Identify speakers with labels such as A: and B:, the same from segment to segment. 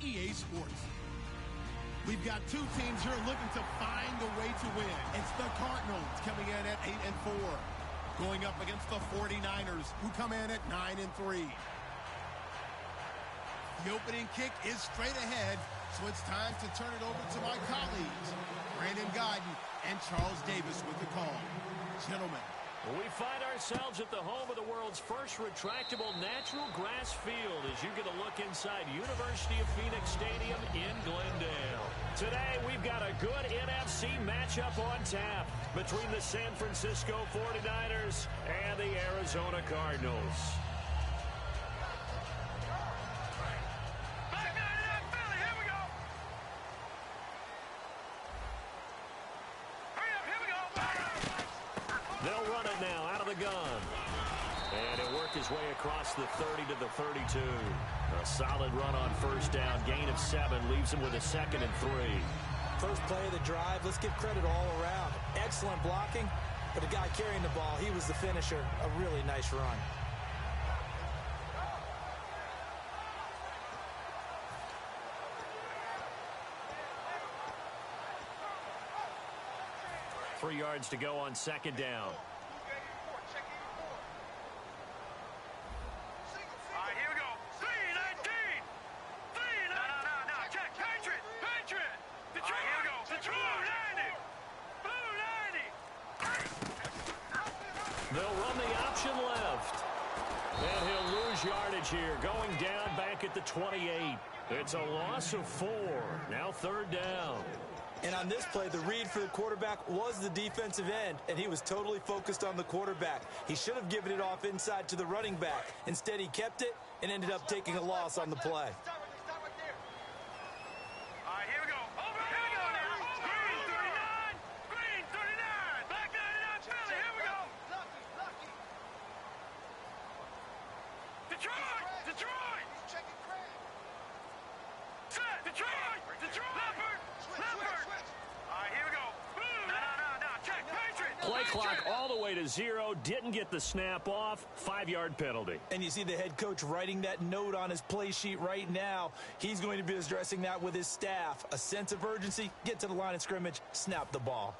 A: EA Sports. We've got two teams here looking to find a way to win. It's the Cardinals coming in at 8-4, going up against the 49ers, who come in at 9-3. The opening kick is straight ahead, so it's time to turn it over to my colleagues, Brandon Guyton and Charles Davis with the call. Gentlemen.
B: We find ourselves at the home of the world's first retractable natural grass field as you get a look inside University of Phoenix Stadium in Glendale. Today, we've got a good NFC matchup on tap between the San Francisco 49ers and the Arizona Cardinals. They'll run it now out of the gun. And it worked his way across the 30 to the 32. A solid run on first down. Gain of 7 leaves him with a 2nd and 3.
C: First play of the drive. Let's give credit all around. Excellent blocking. But the guy carrying the ball, he was the finisher. A really nice run.
B: Three yards to go on second down.
D: All right, here we go. 3-19. No. Check. Patriot. Detroit. Right, here we go. Detroit. Blue 90.
B: They'll run the option left. And he'll lose yardage here, going down back at the 28. It's a loss of 4. Now third down.
C: And on this play, the read for the quarterback was the defensive end, and he was totally focused on the quarterback. He should have given it off inside to the running back. Instead, he kept it and ended up taking a loss on the play.
D: All right, here we go. Here we go now. Green 39. Black 99 Philly. Here we go. Detroit. Set. Detroit. Leopard. All right, here we go. No. Check. Patriot.
B: Play clock all the way to 0. Didn't get the snap off. 5-yard penalty.
C: And you see the head coach writing that note on his play sheet right now. He's going to be addressing that with his staff. A sense of urgency, get to the line of scrimmage, snap the ball.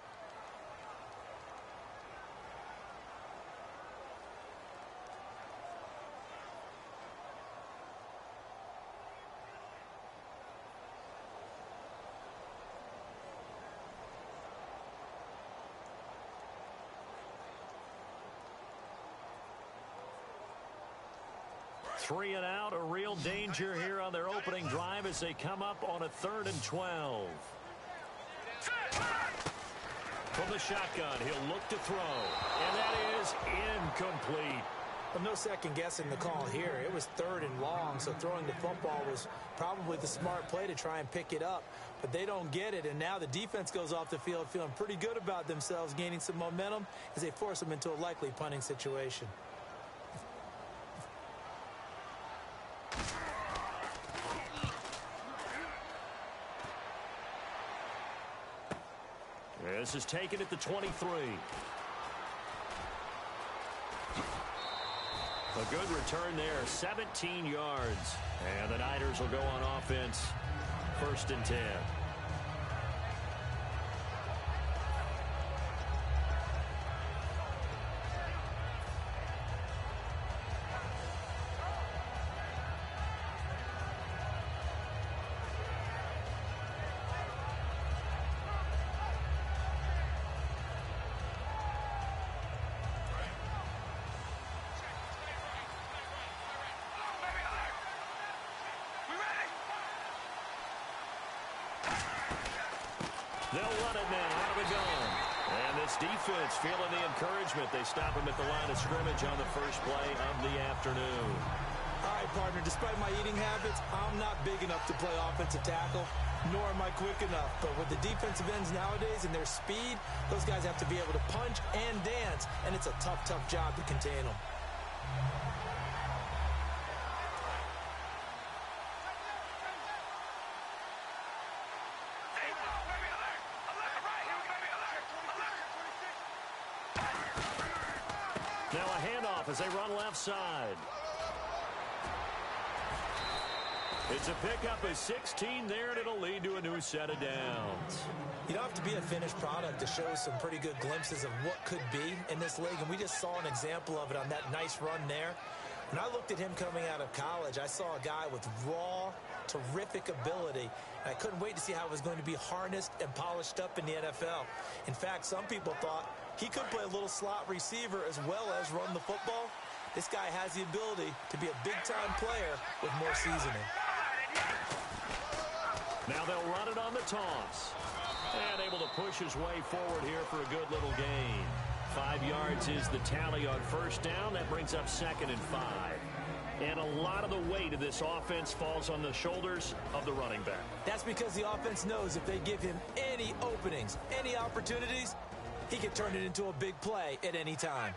B: Three and out, a real danger here on their opening drive as they come up on a 3rd and 12. From the shotgun, he'll look to throw, and that is incomplete.
C: Well, no second guessing the call here. It was 3rd and long, so throwing the football was probably the smart play to try and pick it up. But they don't get it, and now the defense goes off the field feeling pretty good about themselves, gaining some momentum as they force them into a likely punting situation.
B: This is taken at the 23. A good return there, 17 yards. And the Niners will go on offense, 1st and 10. They'll run it now out of the gun. And this defense feeling the encouragement. They stop him at the line of scrimmage on the first play of the afternoon.
C: All right, partner, despite my eating habits, I'm not big enough to play offensive tackle, nor am I quick enough. But with the defensive ends nowadays and their speed, those guys have to be able to punch and dance, and it's a tough job to contain them.
B: Now a handoff as they run left side. It's a pickup of 16 there, and it'll lead to a new set of downs.
C: You don't have to be a finished product to show some pretty good glimpses of what could be in this league, and we just saw an example of it on that nice run there. When I looked at him coming out of college, I saw a guy with raw, terrific ability, and I couldn't wait to see how it was going to be harnessed and polished up in the NFL. In fact, some people thought he could play a little slot receiver as well as run the football. This guy has the ability to be a big-time player with more seasoning.
B: Now they'll run it on the toss. And able to push his way forward here for a good little gain. 5 yards is the tally on first down. That brings up 2nd and 5. And a lot of the weight of this offense falls on the shoulders of the running back.
C: That's because the offense knows if they give him any openings, any opportunities, he can turn it into a big play at any time.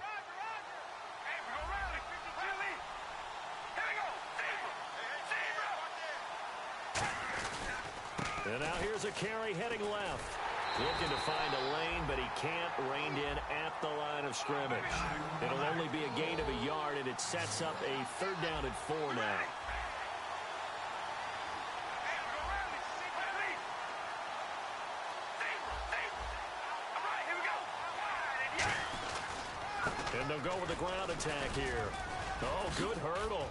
B: And now here's a carry heading left. Looking to find a lane, but he can't. Reined in at the line of scrimmage. It'll only be a gain of a yard, and it sets up a 3rd down and 4 now. And they'll go with the ground attack here. Oh, good hurdle.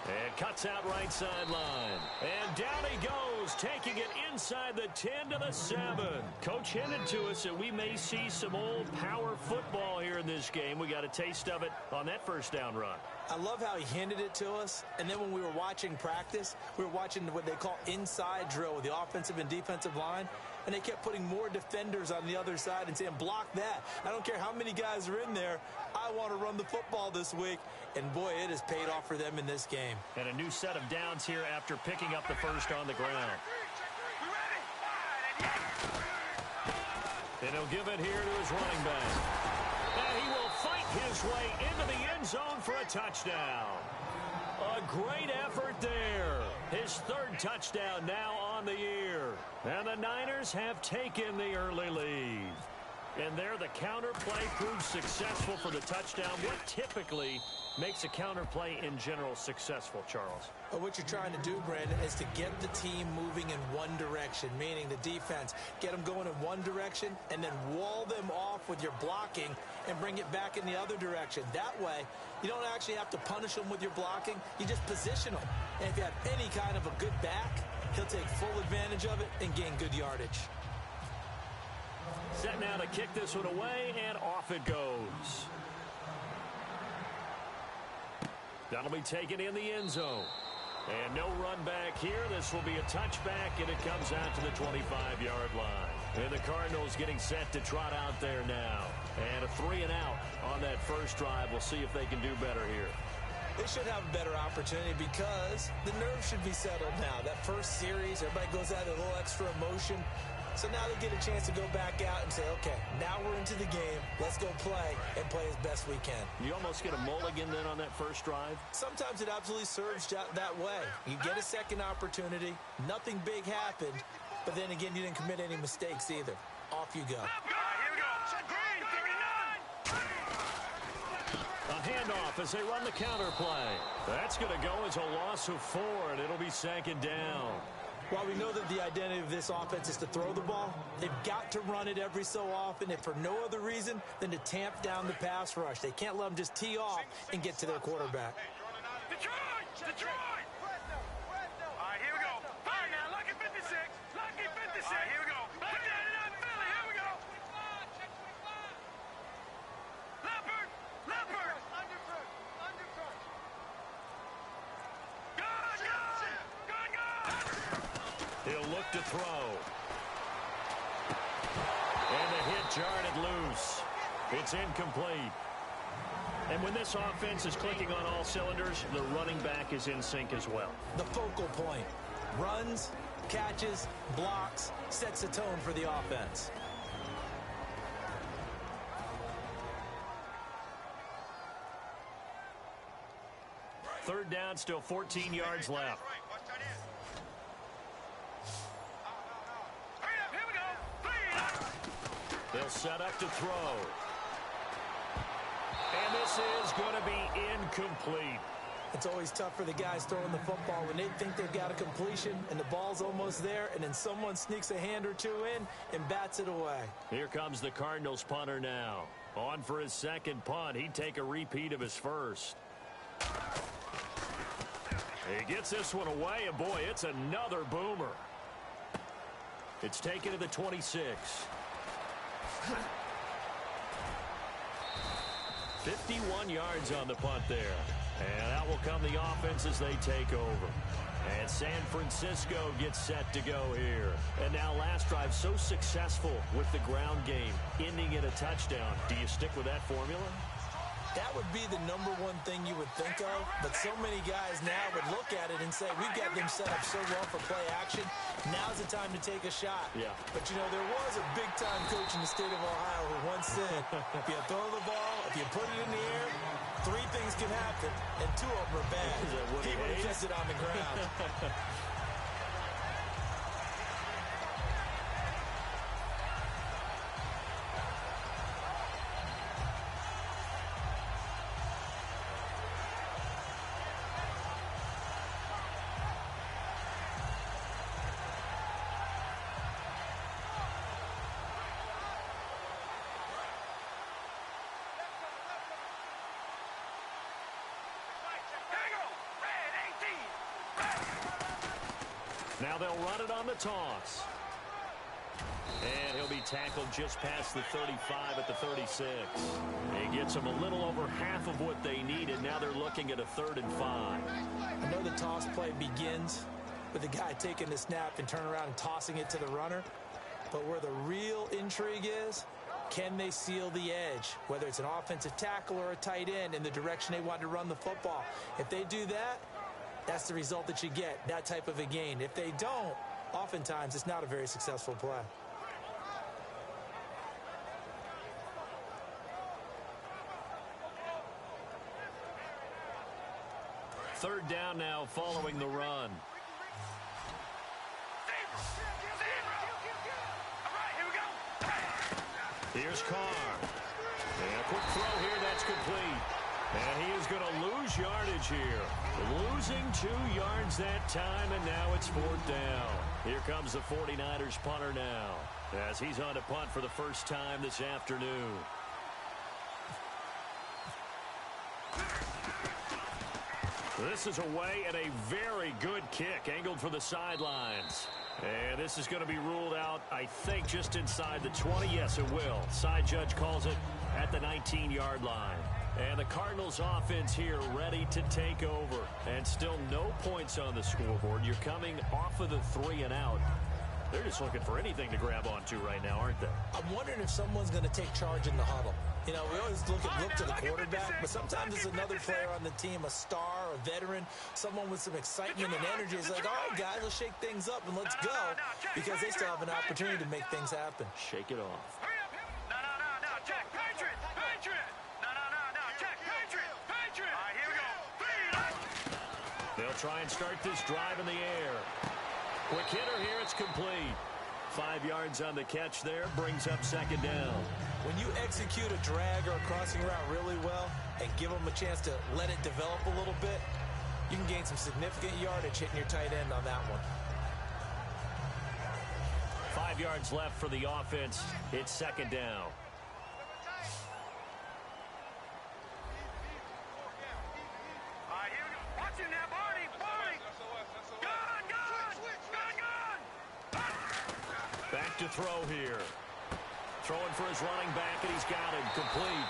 B: And cuts out right sideline. And down he goes, taking it inside the 10 to the 7. Coach hinted to us that we may see some old power football here in this game. We got a taste of it on that first down run.
C: I love how he hinted it to us, and then when we were watching practice, we were watching what they call inside drill with the offensive and defensive line, and they kept putting more defenders on the other side and saying, block that. I don't care how many guys are in there. I want to run the football this week. And, boy, it has paid off for them in this game.
B: And a new set of downs here after picking up the first on the ground. And he'll give it here to his running back. And he will fight his way into the end zone for a touchdown. A great effort there. His 3rd touchdown now on the year. And the Niners have taken the early lead. And there the counter play proves successful for the touchdown. What typically makes a counter play in general successful, Charles?
C: Well, what you're trying to do, Brandon, is to get the team moving in one direction, meaning the defense. Get them going in one direction and then wall them off with your blocking and bring it back in the other direction. That way, you don't actually have to punish them with your blocking. You just position them. And if you have any kind of a good back, he'll take full advantage of it and gain good yardage.
B: Set now to kick this one away, and off it goes. That'll be taken in the end zone. And no run back here. This will be a touchback, and it comes out to the 25-yard line. And the Cardinals getting set to trot out there now. And a 3 and out on that first drive. We'll see if they can do better here.
C: They should have a better opportunity because the nerves should be settled now. That first series, everybody goes out with a little extra emotion. So now they get a chance to go back out and say, okay, now we're into the game. Let's go play and play as best we can.
B: You almost get a mulligan then on that first drive?
C: Sometimes it absolutely serves that way. You get a second opportunity. Nothing big happened. But then again, you didn't commit any mistakes either. Off you go.
D: Here we go.
B: A handoff as they run the counter play. That's going to go as a loss of 4, and it'll be 2nd down.
C: While we know that the identity of this offense is to throw the ball, they've got to run it every so often, if for no other reason than to tamp down the pass rush. They can't let them just tee off and get to their quarterback.
D: Detroit! All right, here we go. Fire now, lucky 56. Lucky 56. All right, here we go. Put that in on Philly. Here we go. Leopard!
B: He'll look to throw. And the hit jarred it loose. It's incomplete. And when this offense is clicking on all cylinders, the running back is in sync as well.
C: The focal point. Runs, catches, blocks, sets the tone for the offense.
B: Third down, still 14 yards left. They'll set up to throw. And this is going to be incomplete.
C: It's always tough for the guys throwing the football when they think they've got a completion and the ball's almost there, and then someone sneaks a hand or two in and bats it away.
B: Here comes the Cardinals punter now. On for his second punt. He'd take a repeat of his first. He gets this one away, and boy, it's another boomer. It's taken to the 26. 51 yards on the punt there. And out will come the offense as they take over. And San Francisco gets set to go here. And now last drive so successful with the ground game, ending in a touchdown. Do you stick with that formula?
C: That would be the number one thing you would think of, but so many guys now would look at it and say, we've got them set up so well for play action. Now's the time to take a shot.
B: Yeah.
C: But, you know, there was a big-time coach in the state of Ohio who once said, if you throw the ball, if you put it in the air, 3 things can happen, and 2 of them are bad. He would have kept it on the ground.
B: Now they'll run it on the toss. And he'll be tackled just past the 35 at the 36. He gets them a little over half of what they needed. Now they're looking at a 3rd and 5.
C: I know the toss play begins with the guy taking the snap and turning around and tossing it to the runner. But where the real intrigue is, can they seal the edge, whether it's an offensive tackle or a tight end, in the direction they want to run the football? If they do that, that's the result that you get, that type of a gain. If they don't, oftentimes it's not a very successful play.
B: Third down now following the run. Here's Carr. And a quick throw here, that's complete. And he is going to lose yardage here. Losing 2 yards that time, and now it's 4th down. Here comes the 49ers punter now, as he's on to punt for the first time this afternoon. This is away and a very good kick, angled for the sidelines. And this is going to be ruled out, I think, just inside the 20. Yes, it will. Side judge calls it at the 19-yard line. And the Cardinals offense here ready to take over. And still no points on the scoreboard. You're coming off of the 3 and out. They're just looking for anything to grab onto right now, aren't they?
C: I'm wondering if someone's going to take charge in the huddle. You know, we always look to the quarterback, but sometimes it's another player on the team, a star, a veteran, someone with some excitement and energy. It's like, all right, guys, let's shake things up and let's go, because they still have an opportunity to make things happen.
B: Shake it off.
D: No, check, Patriot, Patriot. No, check, Patriot, Patriot. All right, here we go.
B: They'll try and start this drive in the air. Quick hitter here, it's complete. 5 yards on the catch there, brings up 2nd down.
C: When you execute a drag or a crossing route really well and give them a chance to let it develop a little bit, you can gain some significant yardage hitting your tight end on that one.
B: 5 yards left for the offense. It's 2nd down.
D: All right, here we go. Watch him now, Barney. Gun.
B: Back to throw here. Throwing for his running back, and he's got him complete.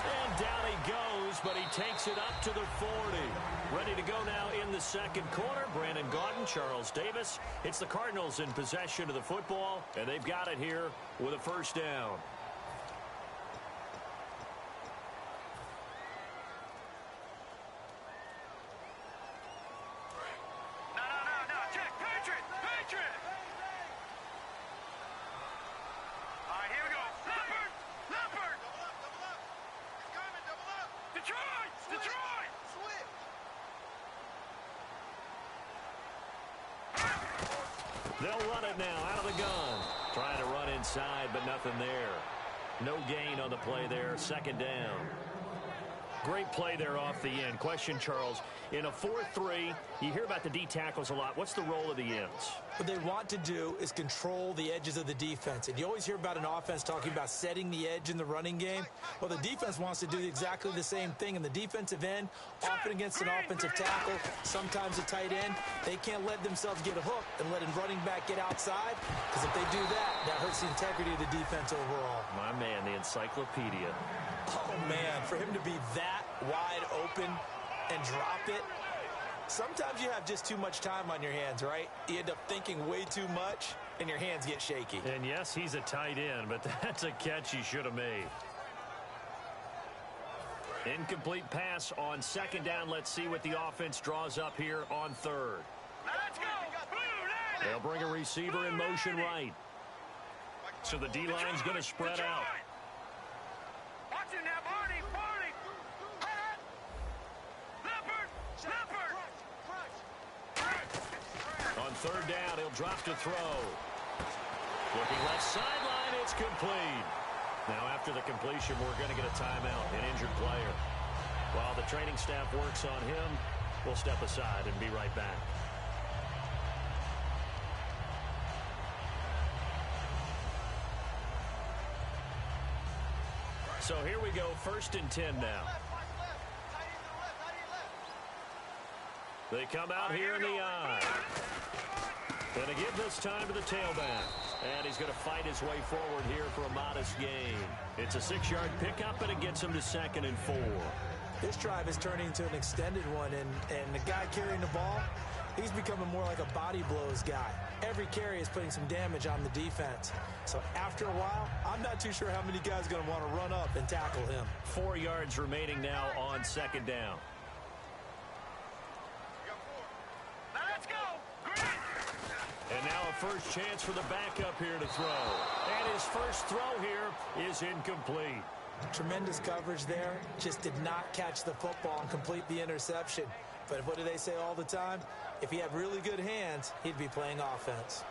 B: And down he goes, but he takes it up to the 40. Ready to go now in the 2nd quarter. Brandon Gaudin, Charles Davis. It's the Cardinals in possession of the football, and they've got it here with a 1st down.
D: No, check, Patriot. All right, here we go. Leopard. Double up. Detroit.
B: They'll run it now out of the gun. Trying to run inside, but nothing there. No gain on the play there. 2nd down. Great play there off the end. Question, Charles, in a 4-3, you hear about the D tackles a lot. What's the role of the ends?
C: What they want to do is control the edges of the defense. And you always hear about an offense talking about setting the edge in the running game. Well, the defense wants to do exactly the same thing. In the defensive end, often against an offensive tackle, sometimes a tight end, they can't let themselves get a hook and let a running back get outside, because if they do that, that hurts the integrity of the defense overall.
B: My man, the encyclopedia.
C: Oh, man, for him to be that wide open and drop it, sometimes you have just too much time on your hands, right? You end up thinking way too much, and your hands get shaky.
B: And yes, he's a tight end, but that's a catch he should have made. Incomplete pass on second down. Let's see what the offense draws up here on third.
D: Let's go.
B: They'll bring a receiver in motion right. So the D-line's going to spread out.
D: Watch it now, Barney. Leopard.
B: On third down, he'll drop to throw. Looking left sideline, it's complete. Now after the completion, we're going to get a timeout, an injured player. While the training staff works on him, we'll step aside and be right back. So here we go, 1st and 10 now. They come out here in the eye. Going to give this time to the tailback. And he's going to fight his way forward here for a modest gain. It's a 6-yard pickup, and it gets him to 2nd and 4.
C: This drive is turning into an extended one, and the guy carrying the ball, he's becoming more like a body blows guy. Every carry is putting some damage on the defense. So after a while, I'm not too sure how many guys are going to want to run up and tackle him.
B: 4 yards remaining now on 2nd down.
D: Let's go.
B: And now a first chance for the backup here to throw. And his first throw here is incomplete.
C: Tremendous coverage there. Just did not catch the football and complete the interception. But what do they say all the time? If he had really good hands, he'd be playing offense.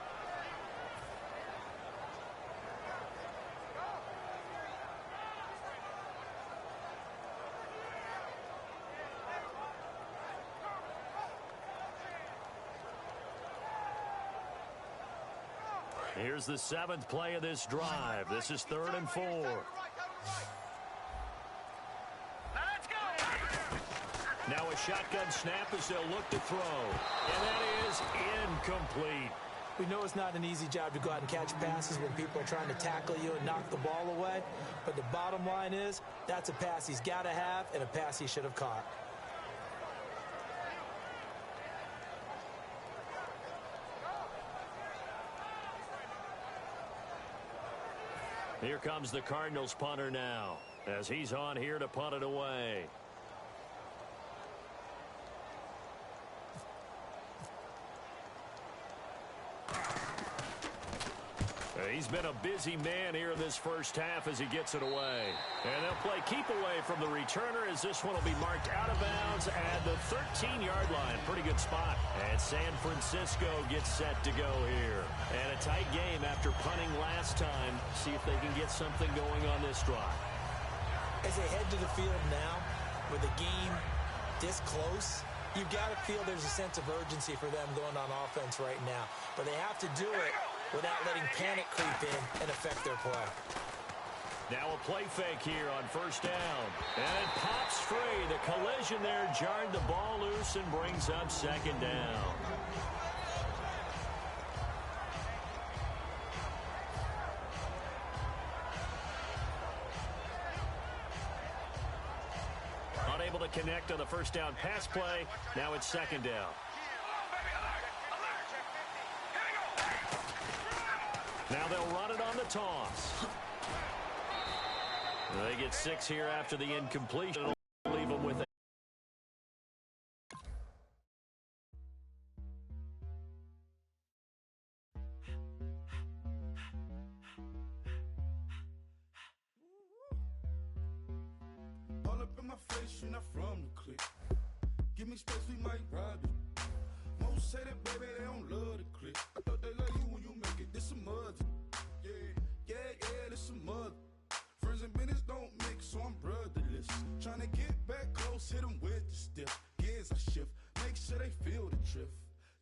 B: Here's the 7th play of this drive. This is 3rd and 4.
D: Let's go.
B: Now a shotgun snap as they'll look to throw. And that is incomplete.
C: We know it's not an easy job to go out and catch passes when people are trying to tackle you and knock the ball away. But the bottom line is, that's a pass he's got to have and a pass he should have caught.
B: Here comes the Cardinals punter now, as he's on here to punt it away. He's been a busy man here in this first half as he gets it away. And they'll play keep away from the returner as this one will be marked out of bounds at the 13-yard line. Pretty good spot. And San Francisco gets set to go here. And a tight game after punting last time. See if they can get something going on this drive.
C: As they head to the field now, with the game this close, you've got to feel there's a sense of urgency for them going on offense right now. But they have to do it without letting panic creep in and affect their play.
B: Now a play fake here on 1st down. And it pops free. The collision there jarred the ball loose and brings up 2nd down. Unable to connect on the 1st down pass play. Now it's 2nd down. Now they'll run it on the toss. They get 6 here after the incompletion. It'll leave them with a
E: all up in my face, you're not from the clique. Give me space, we might ride it. Most say that, baby, they don't love the clique. I thought they love you when you make it. This a mud. Yeah, this a mud. Friends and business don't mix, so I'm brotherless. Trying to get back just hit them with the stiff. Gears I shift, make sure they feel the drift.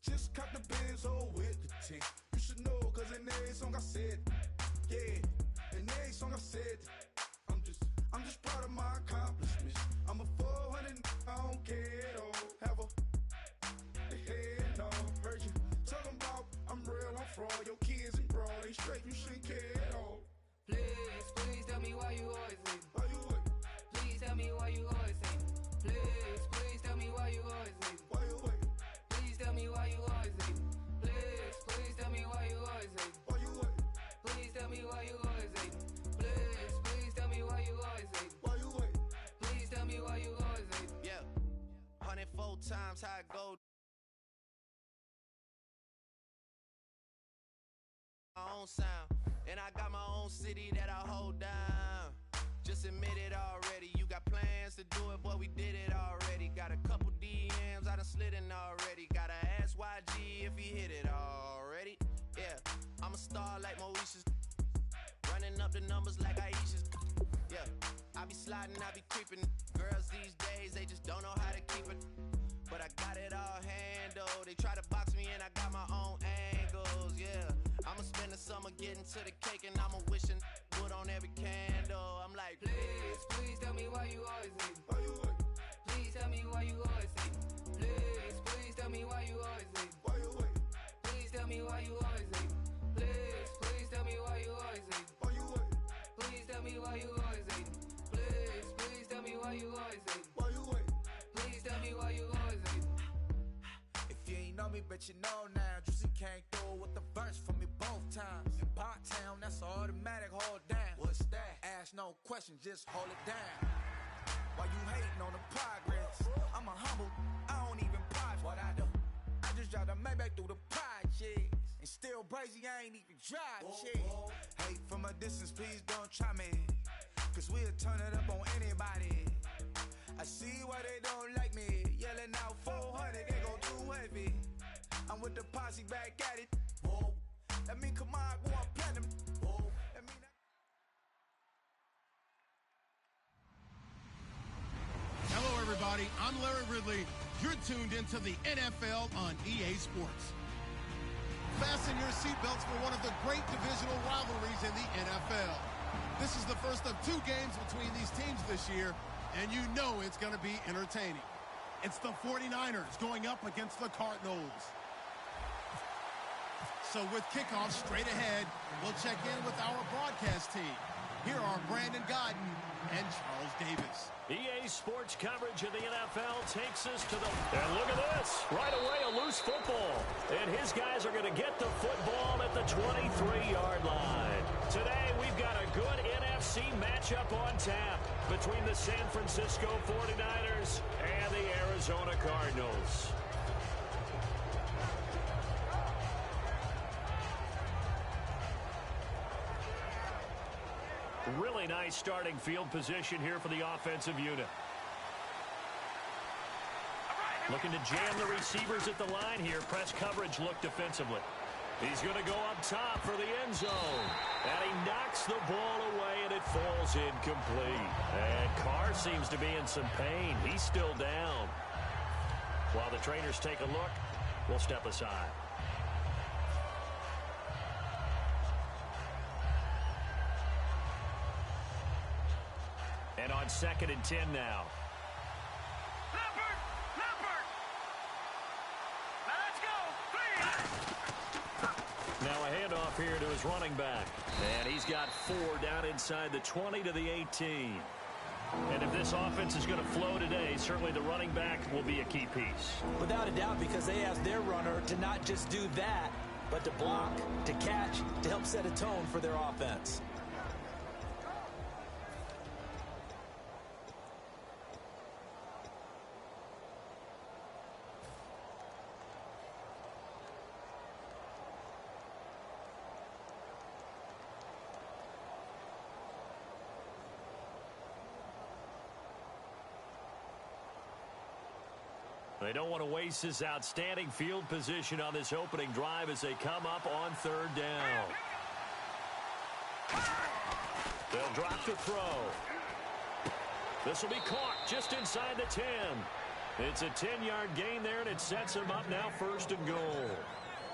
E: Just cut the Benz all with the tint. You should know, cause in every song I said, yeah, in every song I said, I'm just proud of my accomplishments. I'm a 400, I don't care at all. Have a head no, heard you talking about I'm real, I'm fraud. Your kids and broad, they straight, you shouldn't care at all.
F: Please tell me why you always hate me.
E: Why you wait?
F: Please tell me why you always hate me. Please tell me why you always hate me.
E: Why you wait?
F: Please tell me why you always hate me. Please tell me why you always hate me.
E: Why you wait?
F: Please tell me why you always hate me. Please tell me why you always hate me.
E: Why you wait?
F: Please tell me why you always hate me.
G: Yeah, 104 times how it go. My own sound, and I got my own city that I hold down. Just admit it already. You got plans to do it, boy, we did it already. Got a couple DMs, I done slid in already. Gotta ask YG if he hit it already. Yeah, I'm a star like Moesha's. Running up the numbers like Aisha's. Yeah, I be sliding, I be creeping. Girls these days, they just don't know how to keep it. But I got it all handled. They try to box me and I got my own angles, yeah. I'ma spend the summer getting to the cake and I'ma wishing wood on every candle. I'm like,
F: Please tell me why you always hate me.
E: Why you wait?
F: Please tell me why you always hate me. Please tell me why you always hate me.
E: Why you wait?
F: Please tell me why you always hate me. Please tell me why you always hate me.
E: Why you wait?
F: Please tell me why you always hate me. Please tell me why you always hate me.
E: Why you wait?
F: Please tell me why you always hate me.
H: If you ain't know me, bet you know now. Juicy came through with the verse for me both times. In Bot Town, that's automatic, hold down. What's that? Ask no questions, just hold it down. Why you hating on the progress? I'm a humble, I don't even prize what I do. I just drive the Maybach through the projects. And still brazy, I ain't even drive shit. Hate from a distance, please don't try me. Cause we'll turn it up on anybody. I see why they don't like me. Yelling out 400, they go too heavy. I'm with the posse back at it. Whoa. That mean come on, go on platinum. Whoa. That mean
A: Hello, everybody. I'm Larry Ridley. You're tuned into the NFL on EA Sports. Fasten your seatbelts for one of the great divisional rivalries in the NFL. This is the first of 2 games between these teams this year, and you know it's going to be entertaining. It's the 49ers going up against the Cardinals. So with kickoff straight ahead, we'll check in with our broadcast team. Here are Brandon Godden and Charles Davis.
B: EA Sports coverage of the NFL takes us to the... And look at this. Right away, a loose football. And his guys are going to get the football at the 23-yard line. Today, we've got a good NFC matchup on tap between the San Francisco 49ers and the Arizona Cardinals. Really nice starting field position here for the offensive unit. Looking to jam the receivers at the line here. Press coverage look defensively. He's going to go up top for the end zone. And he knocks the ball away, and it falls incomplete. And Carr seems to be in some pain. He's still down. While the trainers take a look, we'll step aside. And on 2nd and 10 now.
D: Leopard! Now let's go! Please!
B: Now a handoff here to his running back. And he's got 4 down inside the 20 to the 18. And if this offense is going to flow today, certainly the running back will be a key piece.
C: Without a doubt, because they ask their runner to not just do that, but to block, to catch, to help set a tone for their offense.
B: They don't want to waste this outstanding field position on this opening drive as they come up on 3rd down. They'll drop the throw. This will be caught just inside the 10. It's a 10-yard gain there, and it sets him up now 1st and goal.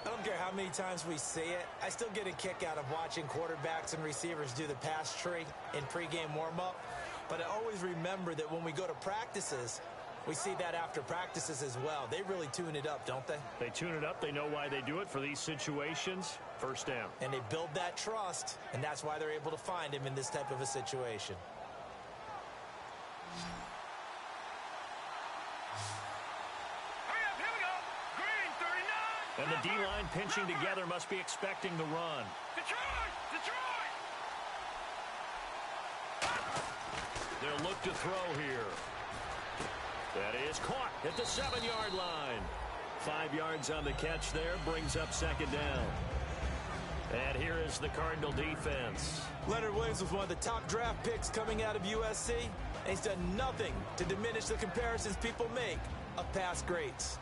C: I don't care how many times we see it. I still get a kick out of watching quarterbacks and receivers do the pass tree in pregame warm-up. But I always remember that when we go to practices, we see that after practices as well. They really tune it up, don't they?
B: They tune it up. They know why they do it for these situations. 1st down.
C: And they build that trust, and that's why they're able to find him in this type of a situation.
B: And the D-line pinching together must be expecting the run.
D: Detroit!
B: They'll look to throw here. That is caught at the 7-yard line. 5 yards on the catch there, brings up 2nd down. And here is the Cardinal defense.
C: Leonard Williams was one of the top draft picks coming out of USC, and he's done nothing to diminish the comparisons people make of past greats.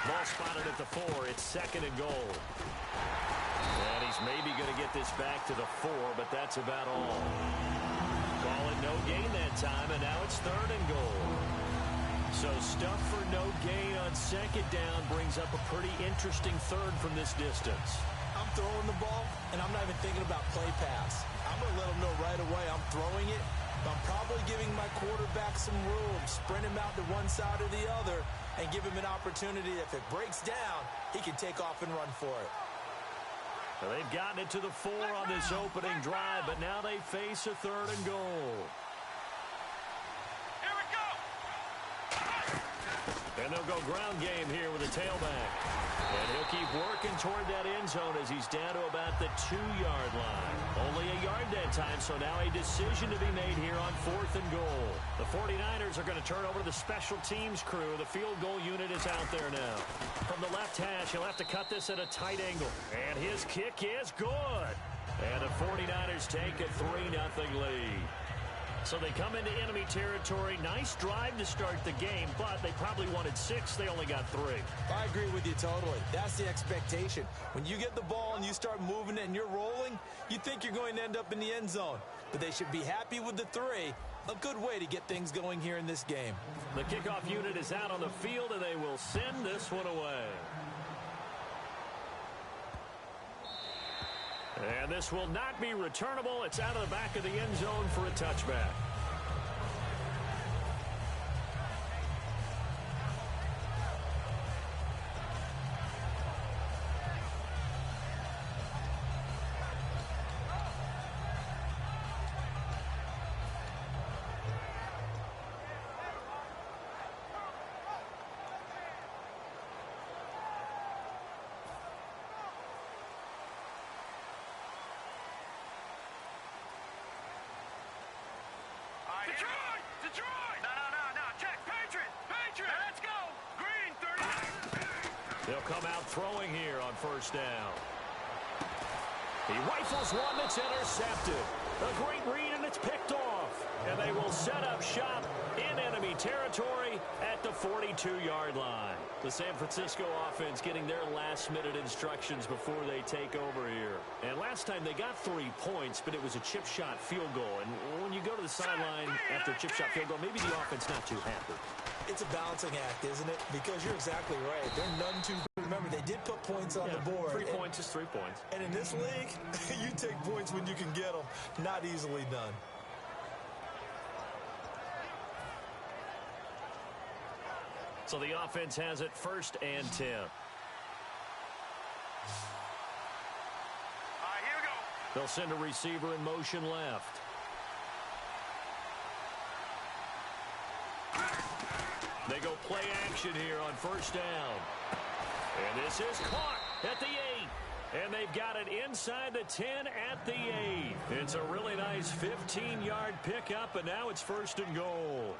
B: Ball spotted at the 4. It's 2nd and goal. And he's maybe going to get this back to the 4, but that's about all. Call it no gain that time, and now it's 3rd and goal. So stuff for no gain on 2nd down brings up a pretty interesting 3rd from this distance.
C: I'm throwing the ball, and I'm not even thinking about play pass. I'm going to let him know right away I'm throwing it. I'm probably giving my quarterback some room, sprint him out to one side or the other, and give him an opportunity. If it breaks down, he can take off and run for it.
B: Well, they've gotten it to the 4 on this opening drive, but now they face a 3rd and goal.
D: Here we go!
B: And they'll go ground game here with a tailback. And he'll keep working toward that end zone as he's down to about the 2-yard line. Only a yard that time, so now a decision to be made here on 4th and goal. The 49ers are going to turn over to the special teams crew. The field goal unit is out there now. From the left hash, he'll have to cut this at a tight angle. And his kick is good. And the 49ers take a 3-0 lead. So they come into enemy territory. Nice drive to start the game, but they probably wanted 6. They only got 3.
C: I agree with you totally. That's the expectation. When you get the ball and you start moving it and you're rolling, you think you're going to end up in the end zone. But they should be happy with the 3. A good way to get things going here in this game.
B: The kickoff unit is out on the field, and they will send this one away. And this will not be returnable. It's out of the back of the end zone for a touchback.
D: Detroit! No. Check. Patriot! Let's go! Green, 30.
B: They'll come out throwing here on 1st down. He rifles one that's intercepted. A great read, and it's picked off. And they will set up shop in enemy territory at the 42-yard line. The San Francisco offense getting their last-minute instructions before they take over here. And last time they got 3 points, but it was a chip shot field goal. And when you go to the sideline after a chip shot field goal, maybe the offense not too happy.
C: It's a balancing act, isn't it? Because you're exactly right. They're none too... Remember, they did put points on the board.
B: 3 points is 3 points.
C: And in this league, you take points when you can get them. Not easily done.
B: So the offense has it 1st and 10.
D: All right, here we go.
B: They'll send a receiver in motion left. They go play action here on 1st down. And this is caught at the 8. And they've got it inside the 10 at the 8. It's a really nice 15-yard pickup, and now it's 1st and goal.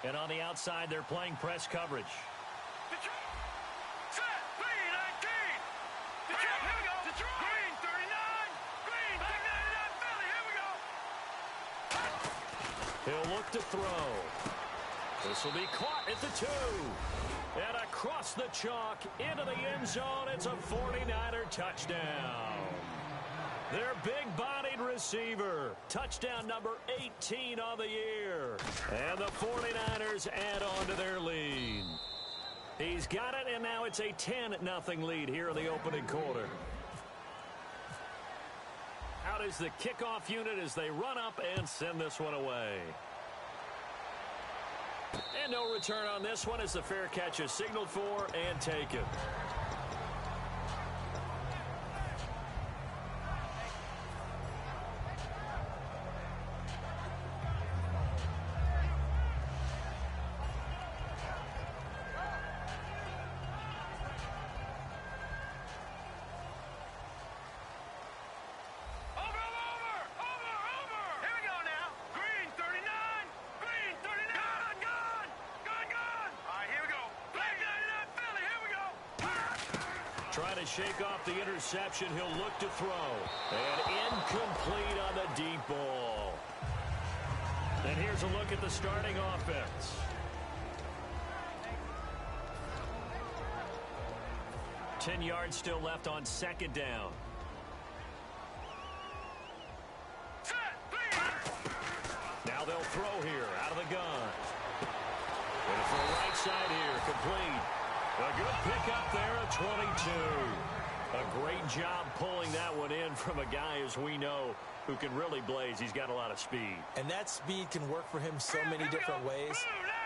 B: And on the outside, they're playing press coverage.
D: Detroit! Set! 3-19! Detroit! Here we go! Detroit! Green, 39! Green, back 99 Philly! Here we go!
B: He'll look to throw. This will be caught at the 2. And across the chalk into the end zone. It's a 49er touchdown. Their big-bodied receiver. Touchdown number 18 on the year. And the 49ers add on to their lead. He's got it, and now it's a 10-0 lead here in the opening quarter. Out is the kickoff unit as they run up and send this one away. And no return on this one as the fair catch is signaled for and taken. Trying to shake off the interception. He'll look to throw. And incomplete on the deep ball. And here's a look at the starting offense. Ten yards still left on second down. Now they'll throw here out of the gun. And for the right side here, complete. A good pickup there at 22. A great job pulling that one in from a guy, as we know, who can really blaze. He's got a lot of speed.
C: And that speed can work for him so many different ways.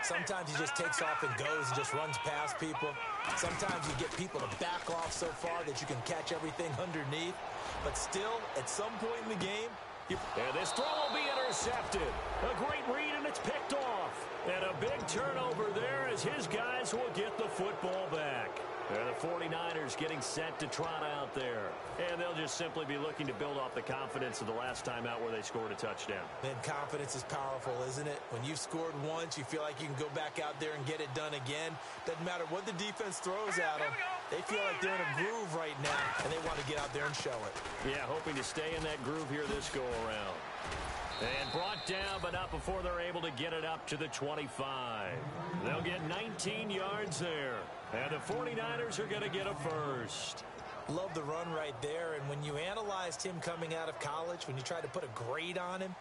C: Sometimes he just takes off and goes and just runs past people. Sometimes you get people to back off so far that you can catch everything underneath. But still, at some point in the game,
B: and this throw will be intercepted. A great read, and it's picked off. And a big turnover there as his guys will get the football back. And the 49ers getting set to trot out there. And they'll just simply be looking to build off the confidence of the last time out where they scored a touchdown.
C: Man, confidence is powerful, isn't it? When you've scored once, you feel like you can go back out there and get it done again. Doesn't matter what the defense throws at them. They feel like they're in a groove right now, and they want to get out there and show it.
B: Yeah, hoping to stay in that groove here this go-around. And brought down, but not before they're able to get it up to the 25. They'll get 19 yards there. And the 49ers are going to get a first.
C: Love the run right there. And when you analyzed him coming out of college, when you tried to put a grade on him,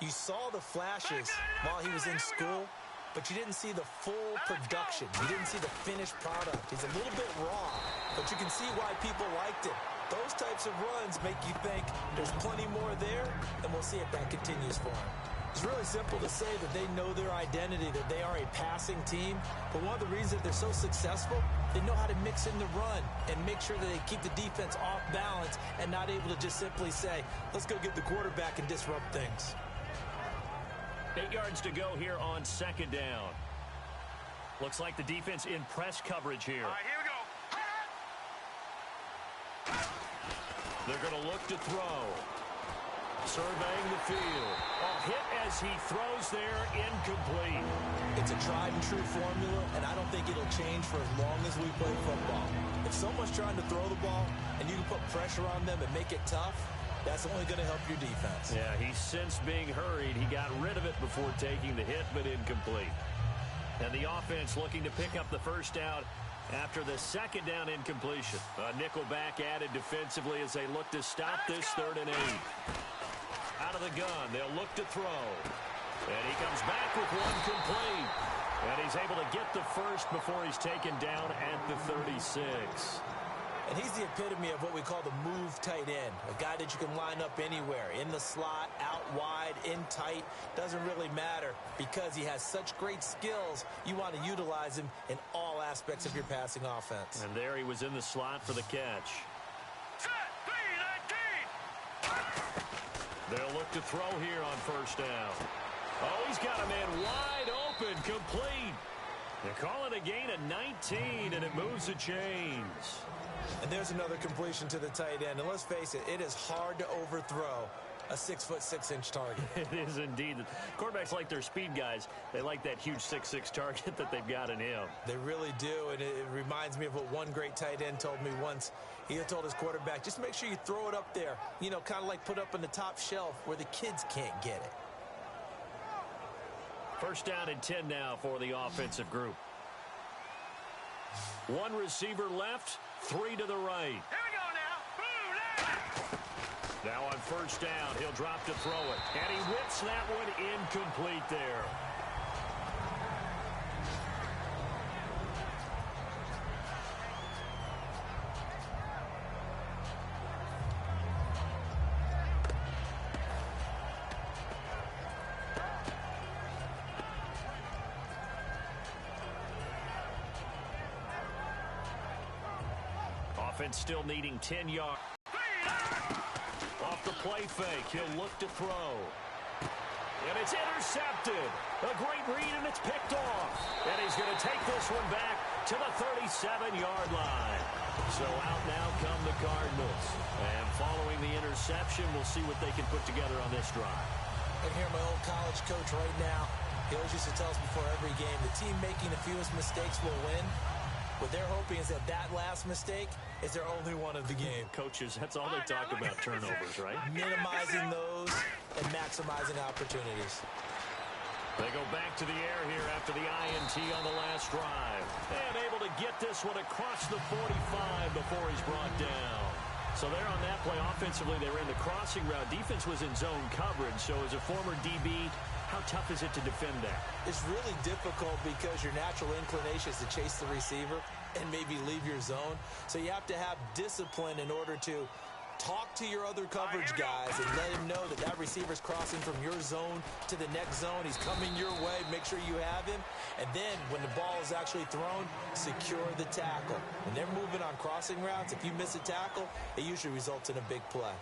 C: you saw the flashes while he was in school, but you didn't see the full production. You didn't see the finished product. He's a little bit raw, but you can see why people liked it. Those types of runs make you think there's plenty more there, and we'll see if that continues for him. It's really simple to say that they know their identity, that they are a passing team. But one of the reasons that they're so successful, they know how to mix in the run and make sure that they keep the defense off balance and not able to just simply say, let's go get the quarterback and disrupt things.
B: 8 yards to go here on second down. Looks like the defense in press coverage here.
D: All right, here we go.
B: They're going to look to throw. Surveying the field. A hit as he throws there, incomplete.
C: It's a tried and true formula, and I don't think it'll change for as long as we play football. If someone's trying to throw the ball and you can put pressure on them and make it tough, that's only going to help your defense.
B: Yeah, he's since being hurried. He got rid of it before taking the hit, but incomplete. And the offense looking to pick up the first down after the second down incompletion. A nickel back added defensively as they look to stop this 3rd and 8. Out of the gun, they'll look to throw. And he comes back with one complete. And he's able to get the first before he's taken down at the 36.
C: And he's the epitome of what we call the move tight end. A guy that you can line up anywhere. In the slot, out wide, in tight. Doesn't really matter because he has such great skills. You want to utilize him in all aspects of your passing offense.
B: And there he was in the slot for the catch. They'll look to throw here on first down. Oh, he's got a man wide open, complete. They call it a gain of 19, and it moves the chains.
C: And there's another completion to the tight end. And let's face it, it is hard to overthrow a 6'6" target.
B: It is indeed. Quarterbacks like their speed guys. They like that huge 6'6" target that they've got in him.
C: They really do, and it reminds me of what one great tight end told me once. He told his quarterback, just make sure you throw it up there. You know, kind of like put up in the top shelf where the kids can't get it.
B: First down and 10 now for the offensive group. One receiver left, three to the right.
D: Here we go now. Boom,
B: now on first down, he'll drop to throw it. And he whips that one incomplete there. Offense still needing 10 yards. Off the play fake, he'll look to throw. And it's intercepted. A great read, and it's picked off. And he's going to take this one back to the 37-yard line. So out now come the Cardinals. And following the interception, we'll see what they can put together on this drive.
C: I hear my old college coach right now. He always used to tell us before every game, the team making the fewest mistakes will win. What they're hoping is that last mistake is their only one of the game.
B: Coaches, that's all they talk about, turnovers, right?
C: Minimizing those and maximizing opportunities.
B: They go back to the air here after the INT on the last drive. And able to get this one across the 45 before he's brought down. So there on that play, offensively, they ran the crossing route. Defense was in zone coverage. So as a former DB, how tough is it to defend that?
C: It's really difficult because your natural inclination is to chase the receiver and maybe leave your zone. So you have to have discipline in order to talk to your other coverage guys and let him know that that receiver's crossing from your zone to the next zone. He's coming your way. Make sure you have him. And then when the ball is actually thrown, secure the tackle. When they're moving on crossing routes, if you miss a tackle, it usually results in a big play.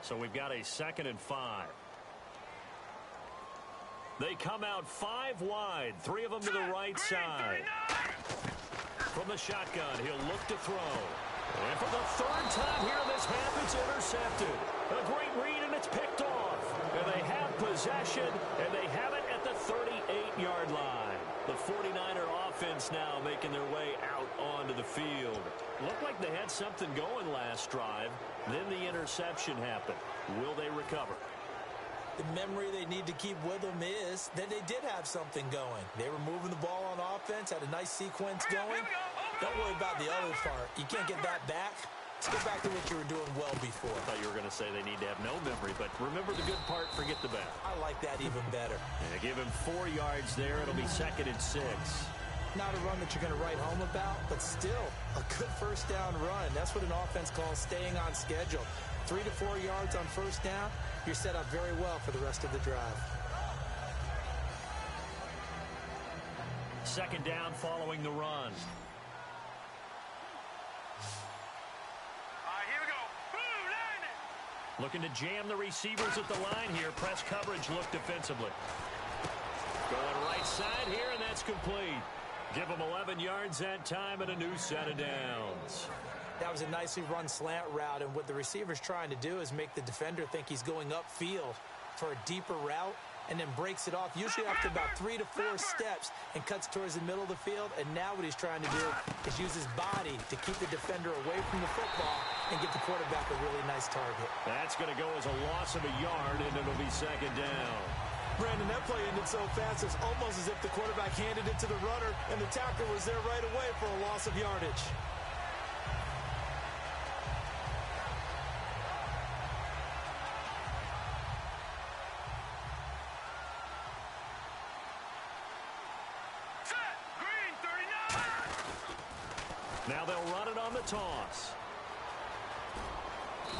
B: So we've got a 2nd and 5. They come out 5 wide, 3 of them to the right side. From the shotgun, he'll look to throw. And for the 3rd time here in this half, it's intercepted. A great read, and it's picked off. And they have possession, and they have it at the 38-yard line. The 49er offense now making their way out onto the field. Looked like they had something going last drive. Then the interception happened. Will they recover?
C: The memory they need to keep with them is that they did have something going. They were moving the ball on offense, had a nice sequence going. Don't worry about the other part. You can't get that back. Let's get back to what you were doing well before.
B: I thought you were going to say they need to have no memory, but remember the good part, forget the bad.
C: I like that even better.
B: And give him 4 yards there. It'll be 2nd and 6.
C: Not a run that you're going to write home about, but still a good first down run. That's what an offense calls staying on schedule. 3 to 4 yards on first down, you're set up very well for the rest of the drive.
B: 2nd down following the run. Looking to jam the receivers at the line here. Press coverage look defensively. Going right side here, and that's complete. Give them 11 yards that time and a new set of downs.
C: That was a nicely run slant route, and what the receiver's trying to do is make the defender think he's going upfield for a deeper route, and then breaks it off, usually after about 3 to 4 steps, and cuts towards the middle of the field. And now what he's trying to do is use his body to keep the defender away from the football and get the quarterback a really nice target.
B: That's going to go as a loss of a yard, and it'll be 2nd down.
C: Brandon, that play ended so fast, it's almost as if the quarterback handed it to the runner, and the tackler was there right away for a loss of yardage.
B: Now they'll run it on the toss.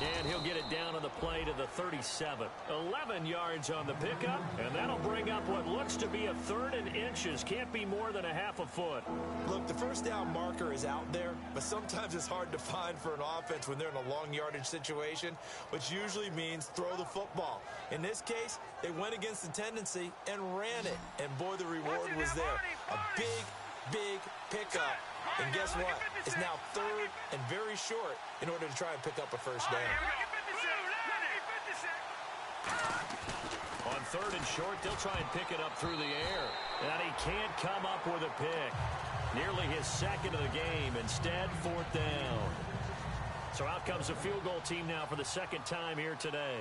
B: And he'll get it down on the play to the 37. 11 yards on the pickup, and that'll bring up what looks to be a 3rd and inches. Can't be more than a half a foot.
C: Look, the first down marker is out there, but sometimes it's hard to find for an offense when they're in a long yardage situation, which usually means throw the football. In this case, they went against the tendency and ran it, and boy, the reward was there. A big pickup. And guess what? It's now 3rd and very short in order to try and pick up a first down.
B: On third and short. They'll try and pick it up through the air. And he can't come up with a pick. Nearly his second of the game. Instead, fourth down. So out comes the field goal team now for the second time here today.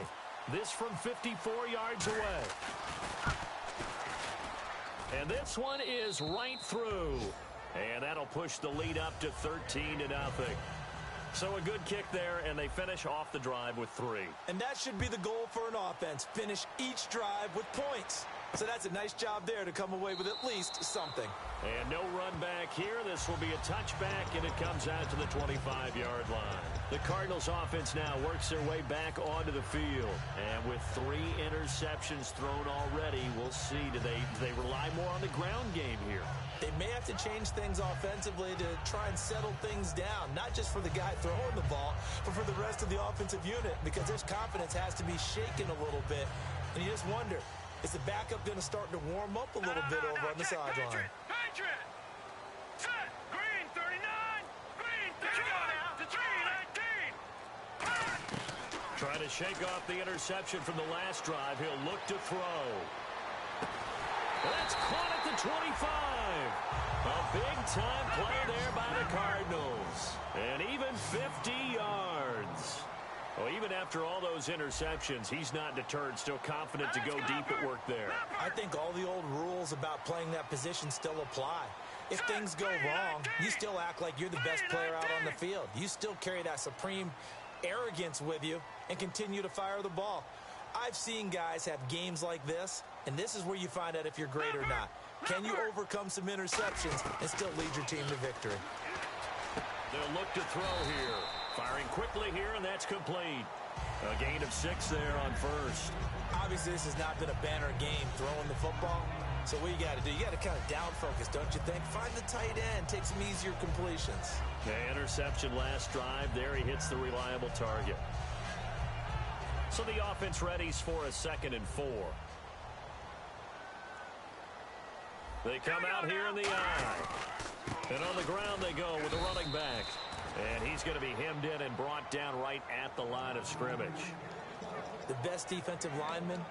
B: This from 54 yards away. And this one is right through. And that'll push the lead up to 13-0. So a good kick there, and they finish off the drive with 3.
C: And that should be the goal for an offense. Finish each drive with points. So that's a nice job there to come away with at least something.
B: And no run back here. This will be a touchback, and it comes out to the 25-yard line. The Cardinals offense now works their way back onto the field. And with 3 interceptions thrown already, we'll see. Do they rely more on the ground game here?
C: They may have to change things offensively to try and settle things down, not just for the guy throwing the ball, but for the rest of the offensive unit, because their confidence has to be shaken a little bit. And you just wonder, is the backup going to start to warm up a little bit over on the sideline?
D: Patriot! Set! Green 39! Green 39! To 319!
B: Trying to shake off the interception from the last drive. He'll look to throw. That's caught at the 25. A big-time play there by the Cardinals. And even 50 yards. Well, even after all those interceptions, he's not deterred, still confident to go deep at work there.
C: I think all the old rules about playing that position still apply. If things go wrong, you still act like you're the best player out on the field. You still carry that supreme arrogance with you and continue to fire the ball. I've seen guys have games like this, and this is where you find out if you're great or not. Can you overcome some interceptions and still lead your team to victory?
B: They'll look to throw here. Firing quickly here, and that's complete. A gain of 6 there on first.
C: Obviously, this has not been a banner game throwing the football. So what you got to do, you got to kind of down focus, don't you think? Find the tight end, take some easier completions.
B: The interception last drive. There he hits the reliable target. So the offense readies for a 2nd and 4. They come out here in the eye. And on the ground they go with the running back. And he's going to be hemmed in and brought down right at the line of scrimmage.
C: The best defensive linemen,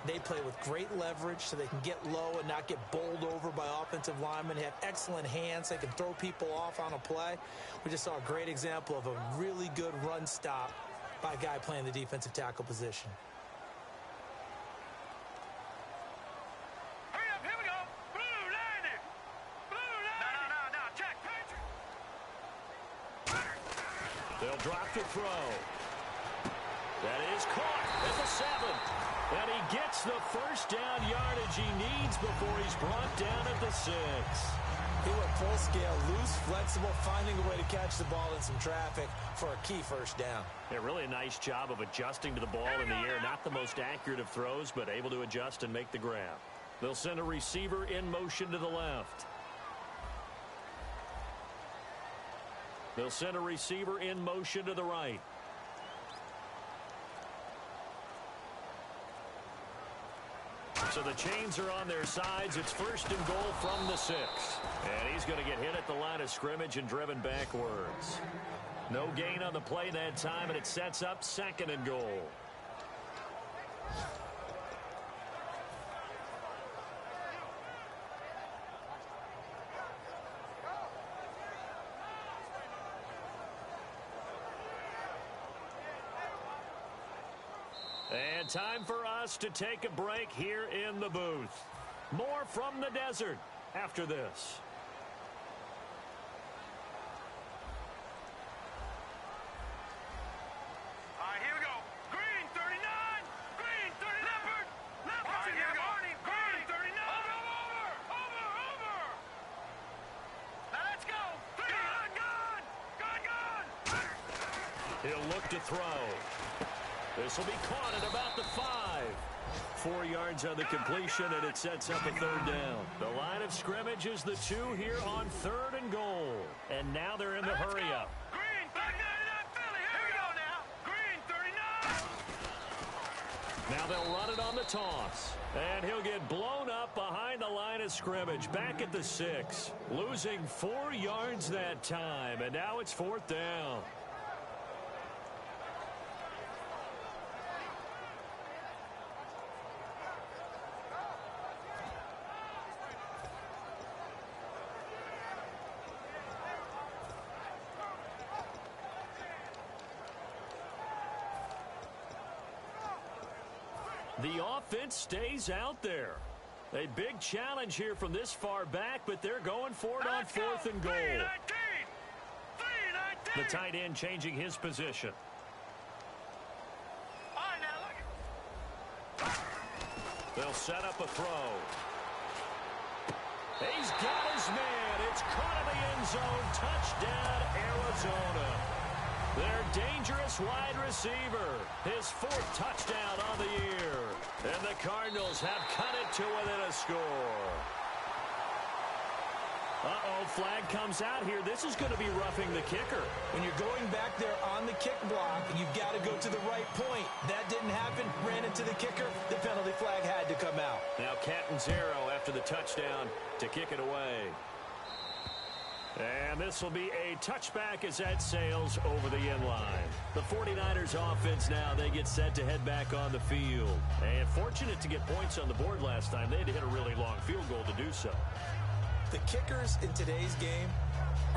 C: they play with great leverage so they can get low and not get bowled over by offensive linemen. They have excellent hands. They can throw people off on a play. We just saw a great example of a really good run stop by a guy playing the defensive tackle position.
D: Hurry up, here we go. Blue line it. Blue line. No, check.
B: They'll drop to throw. That is caught at the 7. And he gets the first down yardage he needs before he's brought down at the 6.
C: He went full scale, loose, flexible, finding a way to catch the ball in some traffic for a key first down.
B: Yeah, really a nice job of adjusting to the ball in the air. Not the most accurate of throws, but able to adjust and make the grab. They'll send a receiver in motion to the left. They'll send a receiver in motion to the right. So the chains are on their sides. It's 1st and goal from the 6. And he's going to get hit at the line of scrimmage and driven backwards. No gain on the play that time, and it sets up 2nd and goal. And time for us to take a break here in the booth. More from the desert after this.
D: All right, here we go. Green 39. Green 30. Leopard. All right, here we go. Green 39. Over. Now let's go. Gun.
B: He'll look to throw. This will be caught at about the 5. 4 yards on the completion, and it sets up a 3rd down. The line of scrimmage is the 2 here on 3rd and goal. And now they're in the hurry-up.
D: Green 39, Philly. Here we go now. Green 39.
B: Now they'll run it on the toss. And he'll get blown up behind the line of scrimmage. Back at the 6. Losing 4 yards that time, and now it's 4th down. The offense stays out there. A big challenge here from this far back, but they're going for it on 4th and goal.
D: 3-19.
B: The tight end changing his position.
D: All right, now look.
B: They'll set up a throw. He's got his man. It's caught in the end zone. Touchdown, Arizona. Their dangerous wide receiver. His 4th touchdown on the year. And the Cardinals have cut it to within a score. Uh-oh, flag comes out here. This is going to be roughing the kicker.
C: When you're going back there on the kick block, you've got to go to the right point. That didn't happen. Ran into the kicker. The penalty flag had to come out.
B: Now Catanzaro after the touchdown to kick it away. And this will be a touchback as that sails over the end line. The 49ers offense now, they get set to head back on the field. And fortunate to get points on the board last time. They had to hit a really long field goal to do so.
C: The kickers in today's game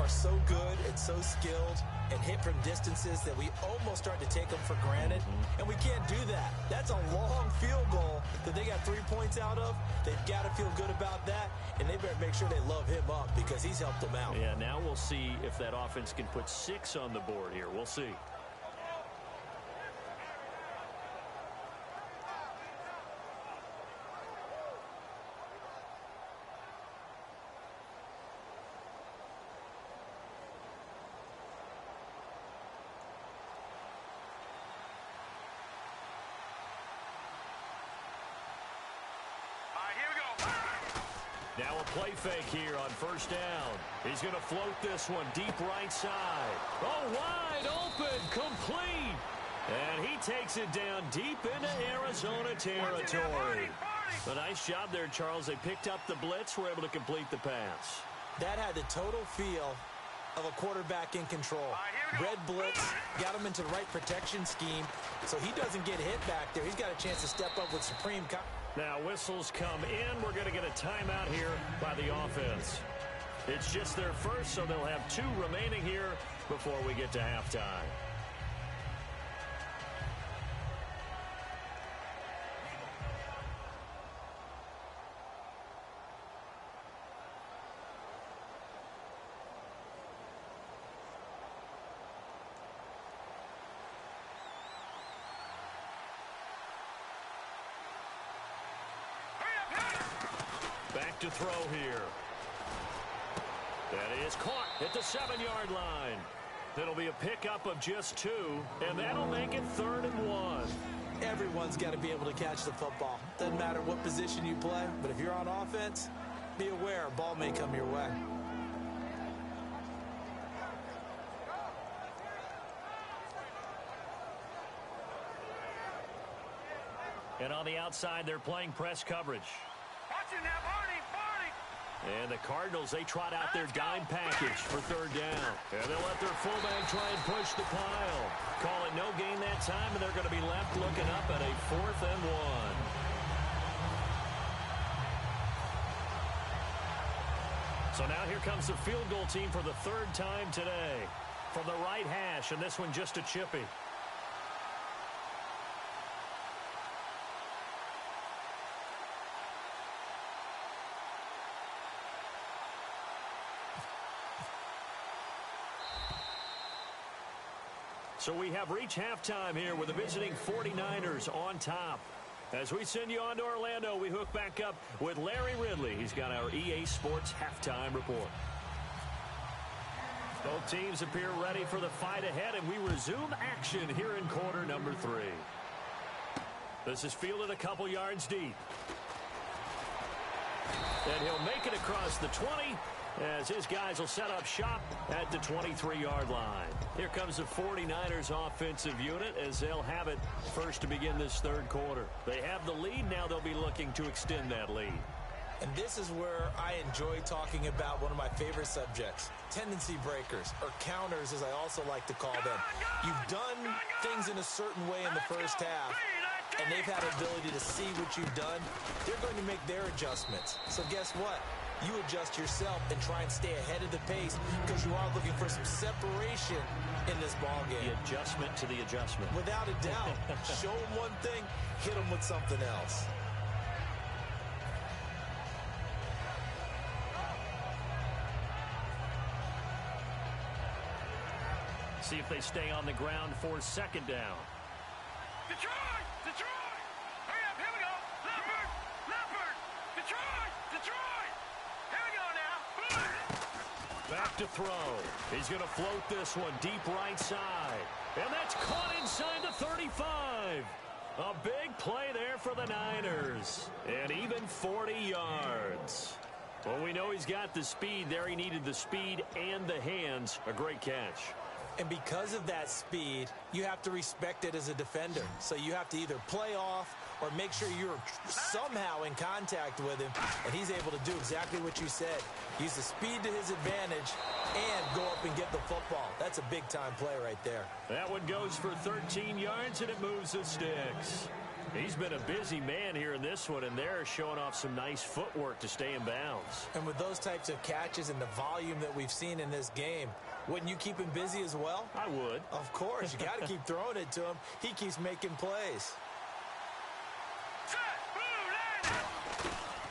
C: are so good and so skilled and hit from distances that we almost start to take them for granted. And we can't do that. That's a long field goal that they got 3 points out of. They've got to feel good about that, and they better make sure they love him up because he's helped them out.
B: Yeah, now we'll see if that offense can put 6 on the board here. We'll see. Now a play fake here on 1st down. He's going to float this one deep right side. Oh, wide open, complete. And he takes it down deep into Arizona territory. A nice job there, Charles. They picked up the blitz, were able to complete the pass.
C: That had the total feel of a quarterback in control. Red blitz, got him into the right protection scheme, so he doesn't get hit back there. He's got a chance to step up with supreme confidence.
B: Now whistles come in. We're going to get a timeout here by the offense. It's just their first, so they'll have 2 remaining here before we get to halftime. Back to throw here. That is caught at the 7-yard line. That'll be a pickup of just 2, and that'll make it 3rd and 1.
C: Everyone's got to be able to catch the football. Doesn't matter what position you play, but if you're on offense, be aware a ball may come your way.
B: And on the outside, they're playing press coverage. And the Cardinals, they trot out their dime package for 3rd down. And they'll let their fullback try and push the pile. Call it no gain that time, and they're going to be left looking up at a 4th and 1. So now here comes the field goal team for the 3rd time today. From the right hash, and this one just a chippy. So we have reached halftime here with the visiting 49ers on top. As we send you on to Orlando, we hook back up with Larry Ridley. He's got our EA Sports halftime report. Both teams appear ready for the fight ahead, and we resume action here in quarter number 3. This is fielded a couple yards deep. And he'll make it across the 20 as his guys will set up shop at the 23-yard line. Here comes the 49ers offensive unit as they'll have it first to begin this 3rd quarter. They have the lead. Now they'll be looking to extend that lead.
C: And this is where I enjoy talking about one of my favorite subjects, tendency breakers, or counters as I also like to call them. You've done things in a certain way in the first half, and they've had the ability to see what you've done. They're going to make their adjustments. So guess what? you adjust yourself and try and stay ahead of the pace because you are looking for some separation in this ball game.
B: The adjustment to the adjustment.
C: Without a doubt. Show them one thing, hit them with something else.
B: See if they stay on the ground for second down.
D: Detroit! Detroit! Hurry up, here we go! Leopard! Leopard! Detroit! Detroit! Here we go now!
B: Back to throw. He's going to float this one deep right side. And that's caught inside the 35. A big play there for the Niners. And even 40 yards. Well, we know he's got the speed there. He needed the speed and the hands. A great catch.
C: And because of that speed, you have to respect it as a defender. So you have to either play off or make sure you're somehow in contact with him. And he's able to do exactly what you said. Use the speed to his advantage and go up and get the football. That's a big-time play right there.
B: That one goes for 13 yards, and it moves the sticks. He's been a busy man here in this one, and they're showing off some nice footwork to stay in bounds.
C: And with those types of catches and the volume that we've seen in this game, wouldn't you keep him busy as well?
B: I would.
C: Of course. You got to keep throwing it to him. He keeps making plays.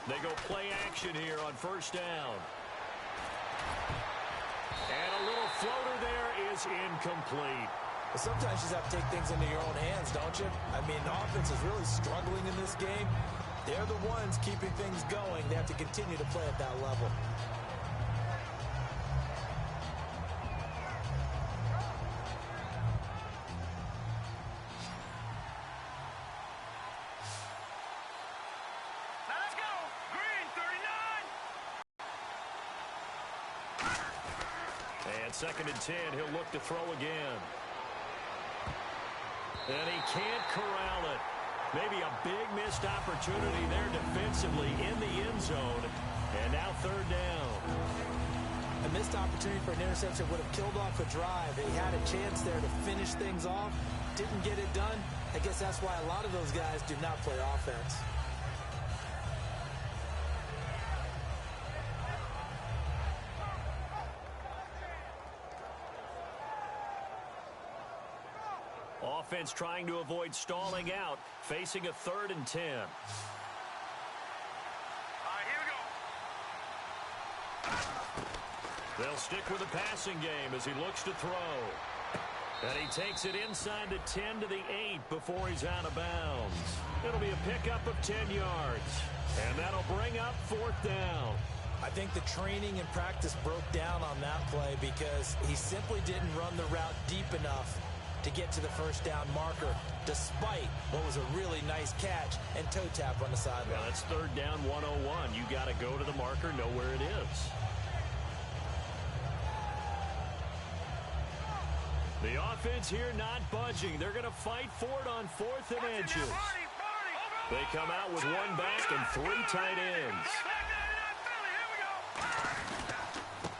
B: They go play action here on first down. And a little floater there is incomplete.
C: But sometimes you just have to take things into your own hands, don't you? I mean, the offense is really struggling in this game. They're the ones keeping things going. They have to continue to play at that level.
B: And second and 10, he'll look to throw again. And he can't corral it. Maybe a big missed opportunity there defensively in the end zone. And now third down.
C: A missed opportunity for an interception would have killed off a drive. He had a chance there to finish things off. Didn't get it done. I guess that's why a lot of those guys do not play offense.
B: Offense trying to avoid stalling out, facing a 3rd and 10.
D: All right, here we go.
B: They'll stick with the passing game as he looks to throw. And he takes it inside the 10 to the 8 before he's out of bounds. It'll be a pickup of 10 yards. And that'll bring up 4th down.
C: I think the training and practice broke down on that play because he simply didn't run the route deep enough to get to the first down marker, despite what was a really nice catch and toe tap on the sideline.
B: Well, that's 3rd down 101. You got to go to the marker, know where it is. The offense here not budging. They're going to fight for it on 4th and inches. They come out with 1 back and 3 tight ends.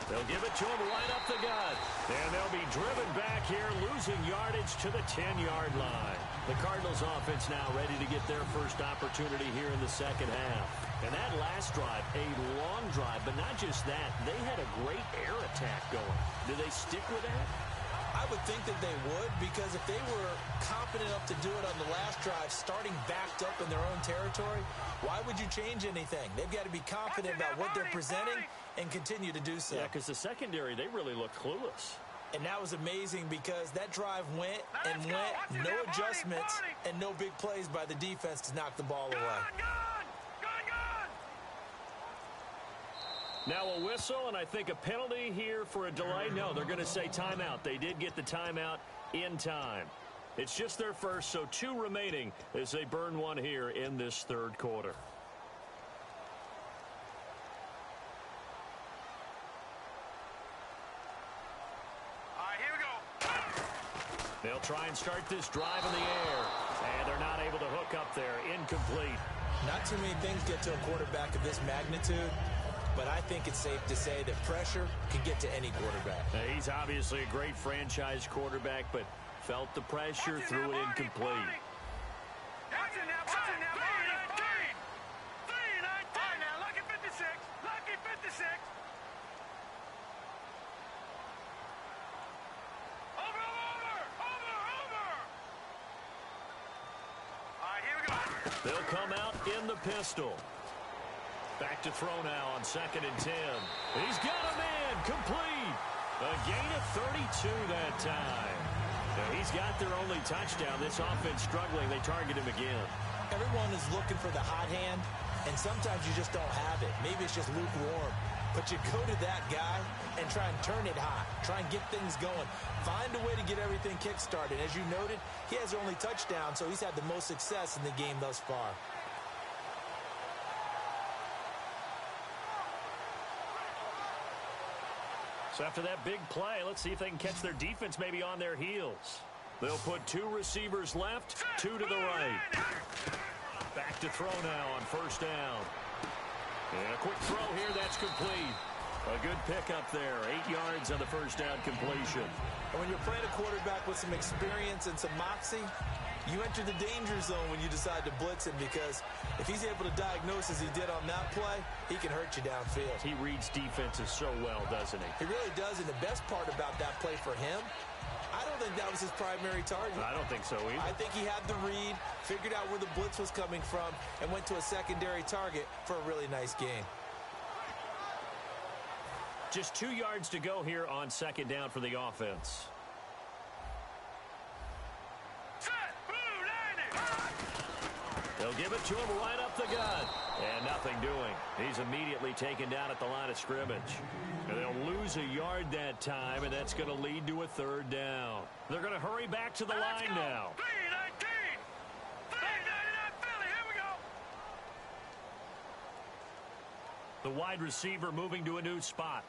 B: They'll give it to him right up the gut. And they'll be driven back here, losing yardage to the 10-yard line. The Cardinals offense now ready to get their first opportunity here in the second half. And that last drive, a long drive, but not just that. They had a great air attack going. Do they stick with that?
C: I would think that they would, because if they were confident enough to do it on the last drive, starting backed up in their own territory, why would you change anything? They've got to be confident about what they're presenting and continue to do so.
B: Yeah, because the secondary, they really looked clueless.
C: And that was amazing because that drive went and went, no adjustments, and no big plays by the defense to knock the ball away.
B: Now a whistle, and I think a penalty here for a delay. No, they're going to say timeout. They did get the timeout in time. It's just their first, so 2 remaining as they burn 1 here in this 3rd quarter.
D: All right, here we go.
B: They'll try and start this drive in the air, and they're not able to hook up there. Incomplete.
C: Not too many things get to a quarterback of this magnitude, but I think it's safe to say that pressure can get to any quarterback.
B: He's obviously a great franchise quarterback, but felt the pressure, threw it incomplete.
D: Watch it now, 3-19. 3-19. Now, lucky 56. Lucky 56. Over. All right, here we go.
B: They'll come out in the pistol. Back to throw now on 2nd and 10. He's got a man complete. A gain of 32 that time. Now he's got their only touchdown. This offense struggling. They target him again.
C: Everyone is looking for the hot hand, and sometimes you just don't have it. Maybe it's just lukewarm. But you go to that guy and try and turn it hot. Try and get things going. Find a way to get everything kick-started. As you noted, he has their only touchdown, so he's had the most success in the game thus far.
B: So after that big play, let's see if they can catch their defense maybe on their heels. They'll put 2 receivers left, 2 to the right. Back to throw now on 1st down. And a quick throw here, that's complete. A good pickup there, 8 yards on the 1st down completion.
C: And when you're playing a quarterback with some experience and some moxie, you enter the danger zone when you decide to blitz him, because if he's able to diagnose as he did on that play, he can hurt you downfield.
B: He reads defenses so well, doesn't he?
C: He really does, and the best part about that play for him, I don't think that was his primary target.
B: I don't think so either.
C: I think he had the read, figured out where the blitz was coming from, and went to a secondary target for a really nice gain.
B: Just 2 yards to go here on 2nd down for the offense. They'll give it to him right up the gut. And nothing doing. He's immediately taken down at the line of scrimmage. And they'll lose a yard that time, and that's going to lead to a 3rd down. They're going to hurry back to the line now.
D: 3-19. 3-99 Philly. Here we go.
B: The wide receiver moving to a new spot.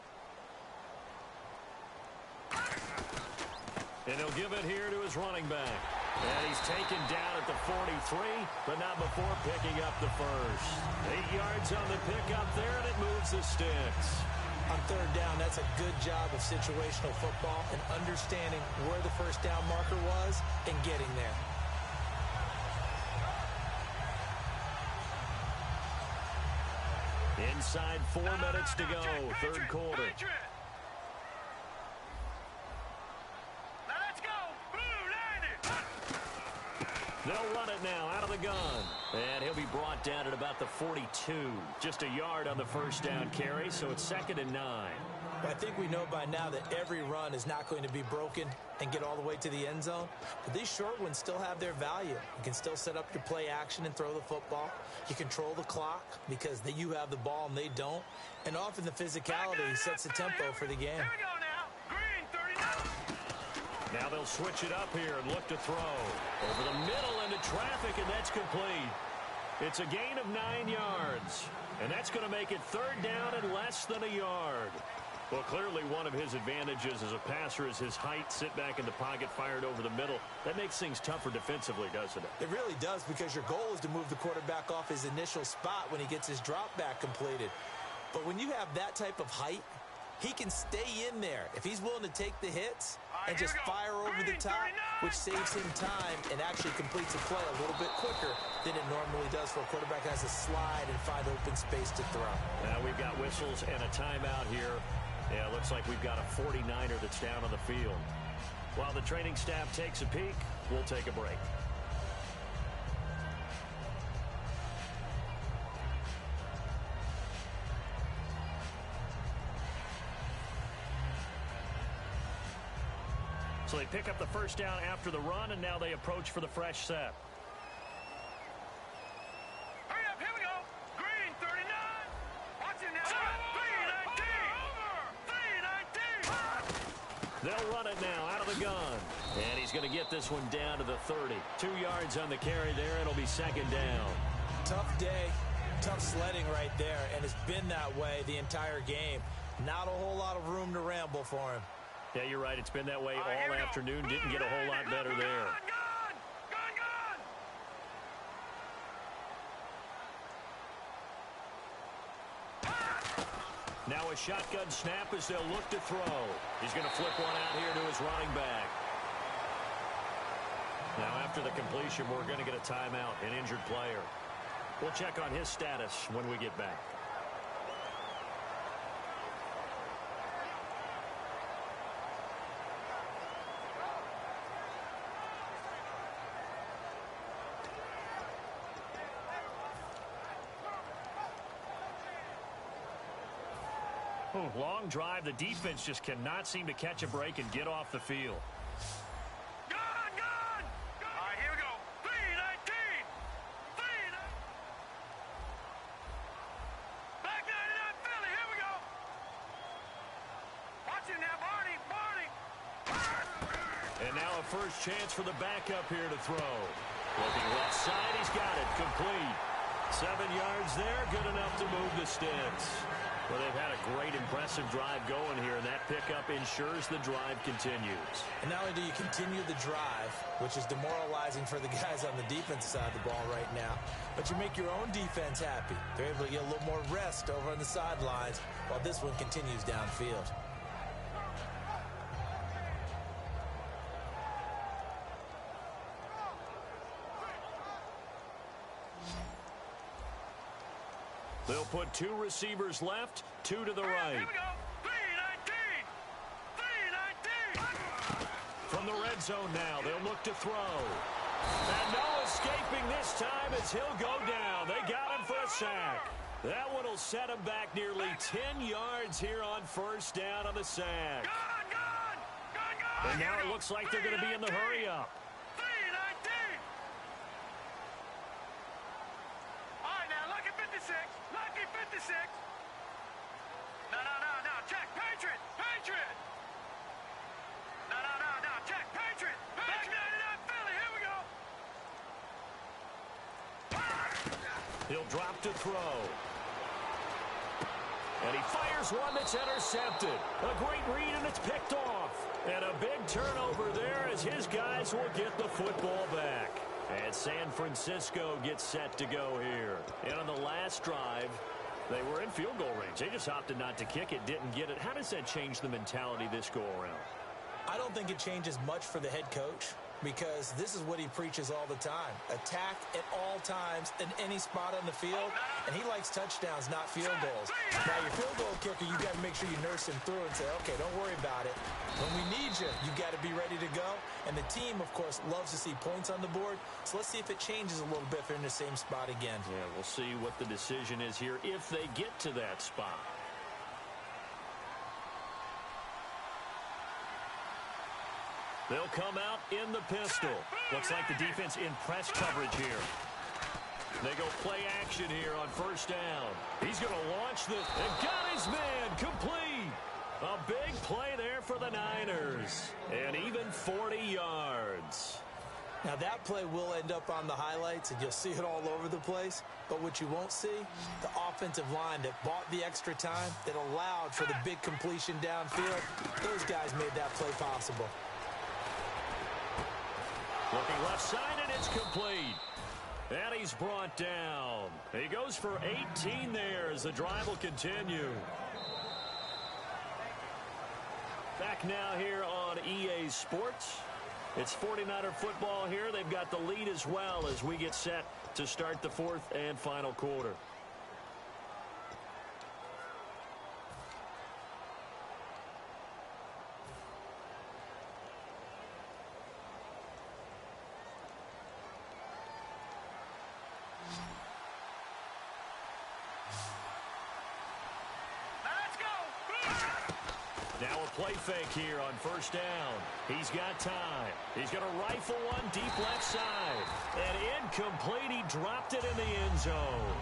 B: And he'll give it here to his running back. And he's taken down at the 43, but not before picking up the first. 8 yards on the pickup there, and it moves the sticks.
C: On 3rd down, that's a good job of situational football and understanding where the 1st down marker was and getting there.
B: Inside 4 minutes to go, 3rd quarter. They'll run it now out of the gun. And he'll be brought down at about the 42. Just a yard on the 1st down carry, so it's 2nd and 9.
C: I think we know by now that every run is not going to be broken and get all the way to the end zone. But these short ones still have their value. You can still set up your play action and throw the football. You control the clock because you have the ball and they don't. And often the physicality sets the tempo for the game.
D: Here we go now. Green 39.
B: Now they'll switch it up here and look to throw. Over the middle into traffic, and that's complete. It's a gain of 9 yards. And that's going to make it 3rd down and less than a yard. Well, clearly one of his advantages as a passer is his height. Sit back in the pocket, fired over the middle. That makes things tougher defensively, doesn't it?
C: It really does, because your goal is to move the quarterback off his initial spot when he gets his drop back completed. But when you have that type of height, he can stay in there if he's willing to take the hits and just fire over the top, which saves him time and actually completes a play a little bit quicker than it normally does for a quarterback who has to slide and find open space to throw.
B: Now we've got whistles and a timeout here. Yeah, it looks like we've got a 49er that's down on the field. While the training staff takes a peek, we'll take a break. So they pick up the 1st down after the run, and now they approach for the fresh set.
D: Hurry up, here we go. Green 39. Watch it now. 3-19. 3-19.
B: They'll run it now out of the gun. And he's going to get this one down to the 30. 2 yards on the carry there. It'll be 2nd down.
C: Tough day, tough sledding right there, and it's been that way the entire game. Not a whole lot of room to ramble for him.
B: Yeah, you're right. It's been that way all afternoon. Didn't get a whole lot better there. Now a shotgun snap as they'll look to throw. He's going to flip one out here to his running back. Now after the completion, we're going to get a timeout, an injured player. We'll check on his status when we get back. Long drive. The defense just cannot seem to catch a break and get off the field.
D: Gone! All right, here we go. 3-19. Back 99 Philly. Here we go. Watch it now, Barney.
B: And now a first chance for the backup here to throw. Looking left side, he's got it. Complete. 7 yards there, good enough to move the sticks. Well, they've had a great, impressive drive going here, and that pickup ensures the drive continues.
C: And not only do you continue the drive, which is demoralizing for the guys on the defensive side of the ball right now, but you make your own defense happy. They're able to get a little more rest over on the sidelines while this one continues downfield.
B: They'll put 2 receivers left, 2 to the right.
D: Here we go. 3-19.
B: From the red zone now, they'll look to throw. And no escaping this time as he'll go down. They got him for a sack. That one will set him back nearly 10 yards here on first down on the sack.
D: Gone.
B: And now it looks like they're going to be in the hurry-up.
D: 3-19. All right, now, lucky 56. Lucky 56. No. Check. Patriot. No. Check. Patriot. Back 99 Philly. Here we go.
B: He'll drop to throw. And he fires one that's intercepted. A great read, and it's picked off. And a big turnover there as his guys will get the football back. And San Francisco gets set to go here. And on the last drive, they were in field goal range. They just opted not to kick it, didn't get it. How does that change the mentality this go-around?
C: I don't think it changes much for the head coach, because this is what he preaches all the time. Attack at all times in any spot on the field, and he likes touchdowns, not field goals. Now, your field goal kicker, you got to make sure you nurse him through and say, okay, don't worry about it. When we need you, you got to be ready to go. And the team, of course, loves to see points on the board. So let's see if it changes a little bit if they're in the same spot again.
B: Yeah, we'll see what the decision is here if they get to that spot. They'll come out in the pistol. Looks like the defense in press coverage here. They go play action here on first down. He's going to launch this and got his man complete. A big play there for the Niners. And even 40 yards.
C: Now, that play will end up on the highlights, and you'll see it all over the place. But what you won't see, the offensive line that bought the extra time, that allowed for the big completion downfield, those guys made that play possible.
B: Looking left side, and it's complete. And he's brought down. He goes for 18 there as the drive will continue. Back now here on EA Sports. It's 49er football here. They've got the lead as well as we get set to start the fourth and final quarter. Now a play fake here on first down. He's got time. He's going to rifle one deep left side. And incomplete. He dropped it in the end zone.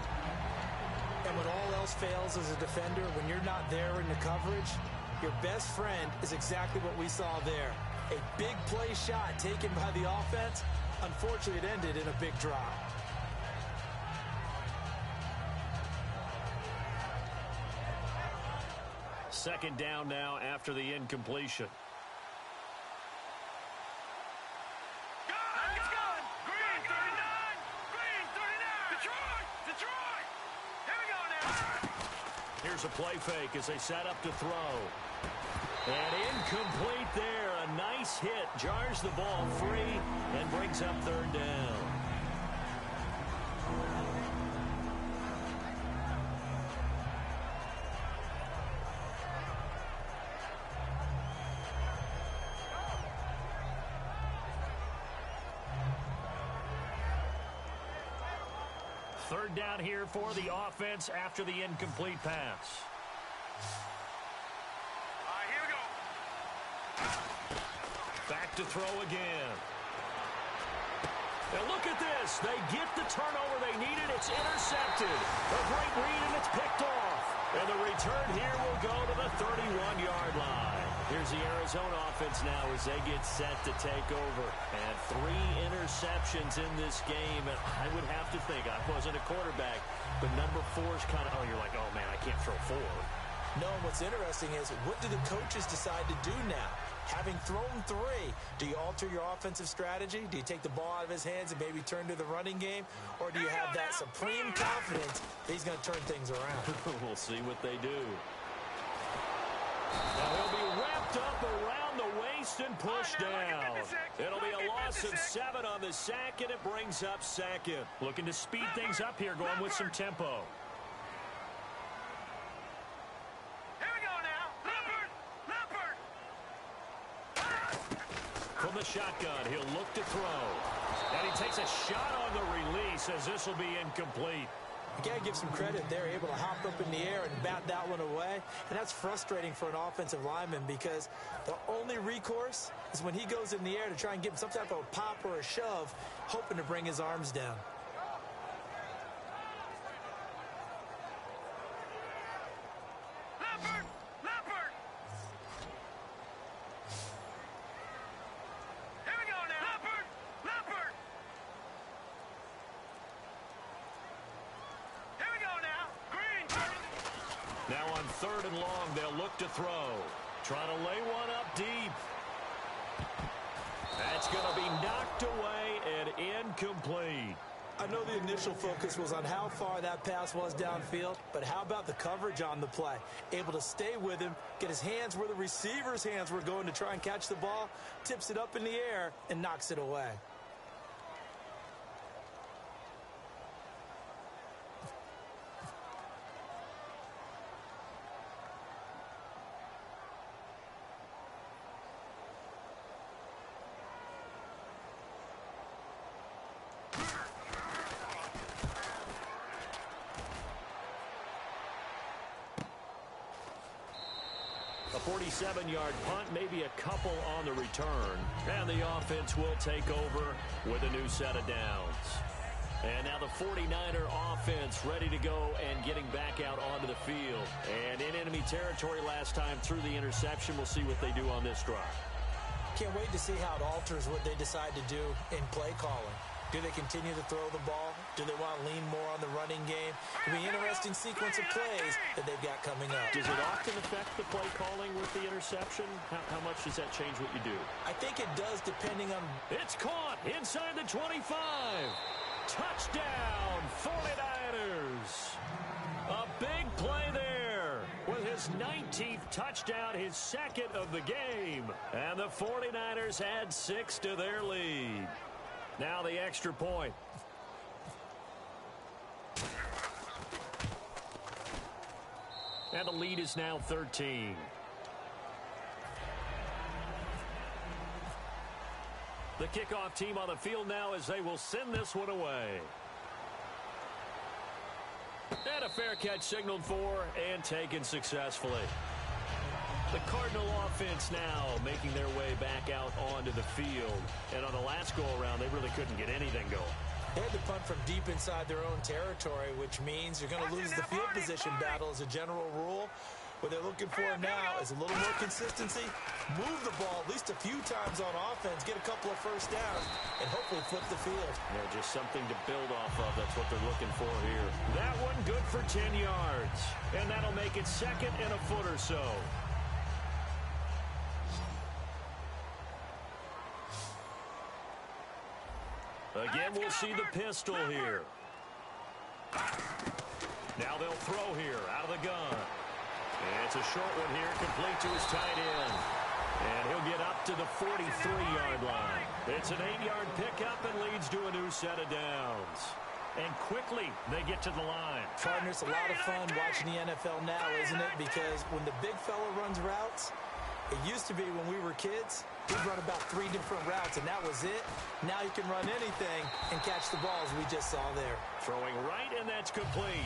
C: And when all else fails as a defender, when you're not there in the coverage, your best friend is exactly what we saw there. A big play shot taken by the offense. Unfortunately, it ended in a big drop.
B: Second down now after the incompletion.
D: Gone! Green 39! Green 39! Detroit! Here we go now!
B: Here's a play fake as they set up to throw. And incomplete there. A nice hit. Jars the ball free and brings up third down. Third down here for the offense after the incomplete pass. to throw again. And look at this. They get the turnover they needed. It's intercepted. A great read, and it's picked off. And the return here will go to the 31-yard line. Here's the Arizona offense now as they get set to take over. And 3 interceptions in this game. And I would have to think, I wasn't a quarterback, but number 4 is kind of, you're like, oh, man, I can't throw 4.
C: No, and what's interesting is, what do the coaches decide to do now? Having thrown 3, do you alter your offensive strategy? Do you take the ball out of his hands and maybe turn to the running game? Or do you have that supreme confidence that he's going to turn things around?
B: We'll see what they do. Now he'll be wrapped up around the waist and pushed down. It'll be a loss of 7 on the sack, and it brings up 2nd. Looking to speed things up here, going with some tempo. From the shotgun, he'll look to throw. And he takes a shot on the release as this will be incomplete.
C: You got to give some credit. They're able to hop up in the air and bat that one away. And that's frustrating for an offensive lineman because the only recourse is when he goes in the air to try and give him some type of a pop or a shove, hoping to bring his arms down.
B: Now on 3rd and long, they'll look to throw. Trying to lay one up deep. That's going to be knocked away and incomplete.
C: I know the initial focus was on how far that pass was downfield, but how about the coverage on the play? Able to stay with him, get his hands where the receiver's hands were going to try and catch the ball, tips it up in the air, and knocks it away.
B: A 47-yard punt, maybe a couple on the return. And the offense will take over with a new set of downs. And now the 49er offense ready to go and getting back out onto the field. And in enemy territory last time through the interception. We'll see what they do on this drive.
C: Can't wait to see how it alters what they decide to do in play calling. Do they continue to throw the ball? Do they want to lean more on the running game? It'll be an interesting sequence of plays that they've got coming up.
B: Does it often affect the play calling with the interception? How much does that change what you do?
C: I think it does, depending on...
B: It's caught inside the 25. Touchdown, 49ers. A big play there with his 19th touchdown, his 2nd of the game. And the 49ers add 6 to their lead. Now the extra point. And the lead is now 13. The kickoff team on the field now as they will send this one away. And a fair catch signaled for and taken successfully. The Cardinal offense now making their way back out onto the field. And on the last go-around, they really couldn't get anything going.
C: They had to punt from deep inside their own territory, which means you're going to lose the field position battle as a general rule. What they're looking for now is a little more consistency, move the ball at least a few times on offense, get a couple of first downs, and hopefully flip the field.
B: Yeah, just something to build off of. That's what they're looking for here. That one good for 10 yards. And that'll make it 2nd and a foot or so. Again, we'll see the pistol here. Now they'll throw here out of the gun. And it's a short one here, complete to his tight end. And he'll get up to the 43-yard line. It's an 8-yard pickup and leads to a new set of downs. And quickly, they get to the line.
C: Partner, it's a lot of fun watching the NFL now, isn't it? Because when the big fella runs routes, it used to be when we were kids, we'd run about 3 different routes, and that was it. Now you can run anything and catch the balls we just saw there.
B: Throwing right, and that's complete.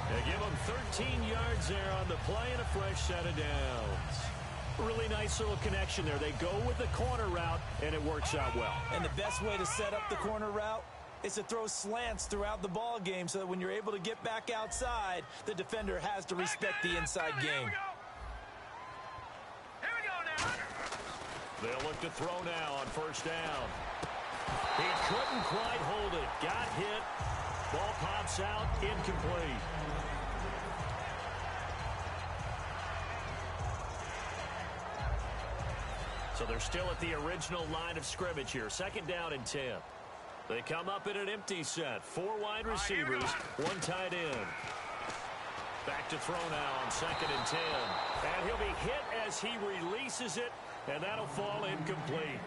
B: They give him 13 yards there on the play and a fresh set of downs. Really nice little connection there. They go with the corner route, and it works out well.
C: And the best way to set up the corner route is to throw slants throughout the ball game so that when you're able to get back outside, the defender has to respect the inside game.
D: Here we go now.
B: They'll look to throw now on first down. He couldn't quite hold it. Got hit. Ball pops out. Incomplete. So they're still at the original line of scrimmage here. Second down and 10. They come up in an empty set. 4 wide receivers, 1 tight end. Back to throw now on second and 10. And he'll be hit as he releases it, and that'll fall incomplete.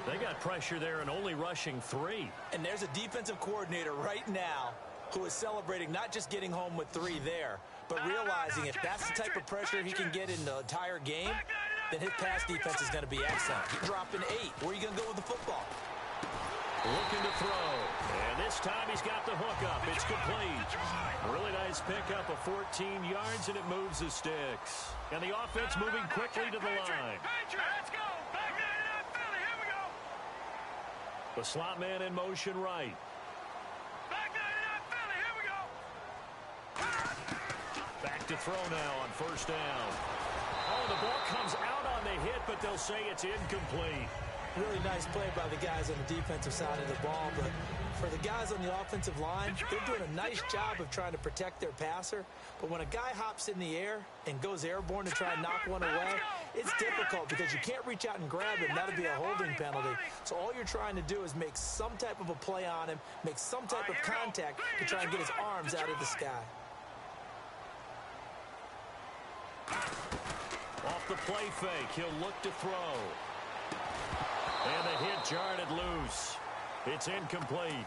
B: They got pressure there and only rushing 3.
C: And there's a defensive coordinator right now who is celebrating not just getting home with 3 there, but realizing if that's the type of pressure he can get in the entire game, then his pass defense is going to be excellent. He dropped an 8. Where are you going to go with the football?
B: Looking to throw. And this time he's got the hook up. It's complete. Really nice pickup of 14 yards, and it moves the sticks. And the offense moving quickly to the line.
D: Let's go. Back 99 Philly. Here we go.
B: The slot man in motion right.
D: Back 99 Philly. Here we go.
B: Back to throw now on first down. Oh, the ball comes out on the hit, but they'll say it's incomplete.
C: Really nice play by the guys on the defensive side of the ball, but for the guys on the offensive line, they're doing a nice job of trying to protect their passer. But when a guy hops in the air and goes airborne to try and knock one away, it's difficult because you can't reach out and grab him. That'll be a holding penalty. So all you're trying to do is make some type of a play on him, make some type of contact to try and get his arms out of the sky.
B: Off the play fake, he'll look to throw. And the hit jarred it loose. It's incomplete.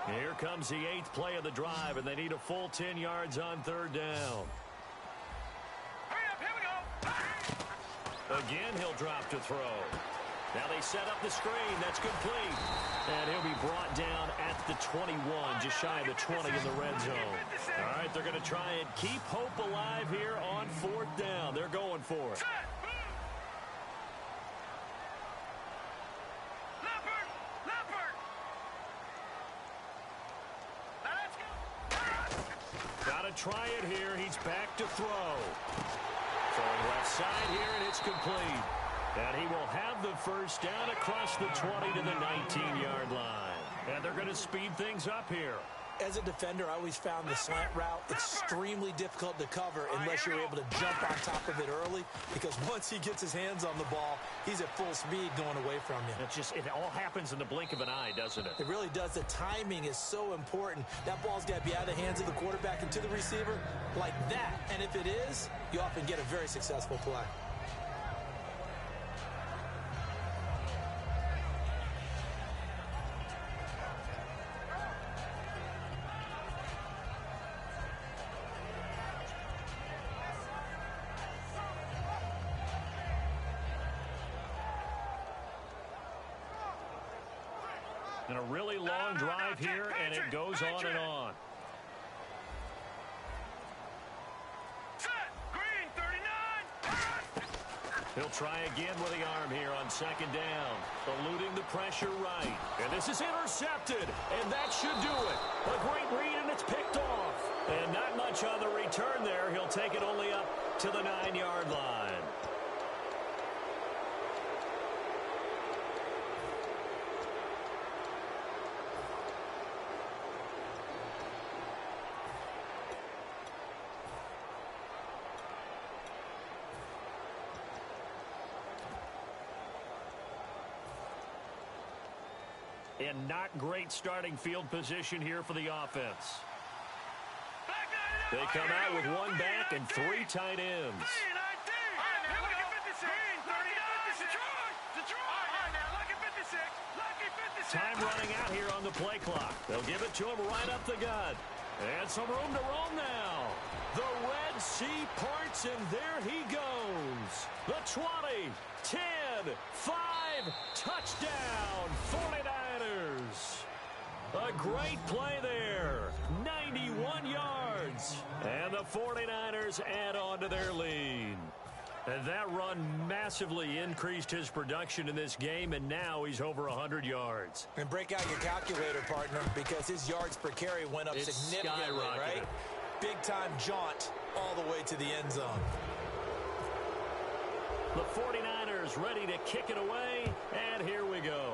B: Here comes the 8th play of the drive, and they need a full 10 yards on third down.
D: Hurry up. Here we go.
B: Again, he'll drop to throw. Now they set up the screen. That's complete. And he'll be brought down at the 21, just shy of the 20 in the red zone. All right, they're going to try and keep hope alive here on fourth down. They're going for it.
D: Leopard. Now let's go.
B: Got to try it here. He's back to throw. Throwing left side here, and it's complete. And he will have the first down across the 20 to the 19-yard line. And they're going to speed things up here.
C: As a defender, I always found the slant route extremely difficult to cover unless you're able to jump on top of it early, because once he gets his hands on the ball, he's at full speed going away from you.
B: It all happens in the blink of an eye, doesn't it?
C: It really does. The timing is so important. That ball's got to be out of the hands of the quarterback and to the receiver like that. And if it is, you often get a very successful play.
B: And a really long drive here, and it goes on and on.
D: Set. Green 39.
B: He'll try again with the arm here on second down. Eluding the pressure right. And this is intercepted, and that should do it. A great read, and it's picked off. And not much on the return there. He'll take it only up to the 9-yard line. And not great starting field position here for the offense. They come out with one back and 3 tight ends. Time running out here on the play clock. They'll give it to him right up the gut. And some room to roam now. The Red Sea parts, and there he goes. The 20, 10, 5, touchdown, 49ers. A great play there, 91 yards. And the 49ers add on to their lead. And that run massively increased his production in this game, and now he's over 100 yards.
C: And break out your calculator, partner, because his yards per carry went up significantly, right? Big-time jaunt all the way to the end zone.
B: The 49ers ready to kick it away, and here we go.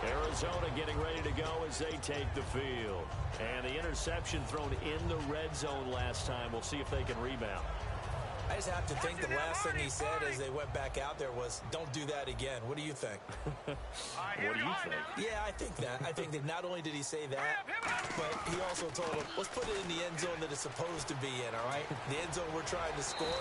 B: Arizona getting ready to go as they take the field. And the interception thrown in the red zone last time. We'll see if they can rebound.
C: I just have to think the last thing he said as they went back out there was, don't do that again. What do you think?
B: What do you think?
C: Yeah, I think that. I think that not only did he say that, but he also told him, let's put it in the end zone that it's supposed to be in, all right? The end zone we're trying to score.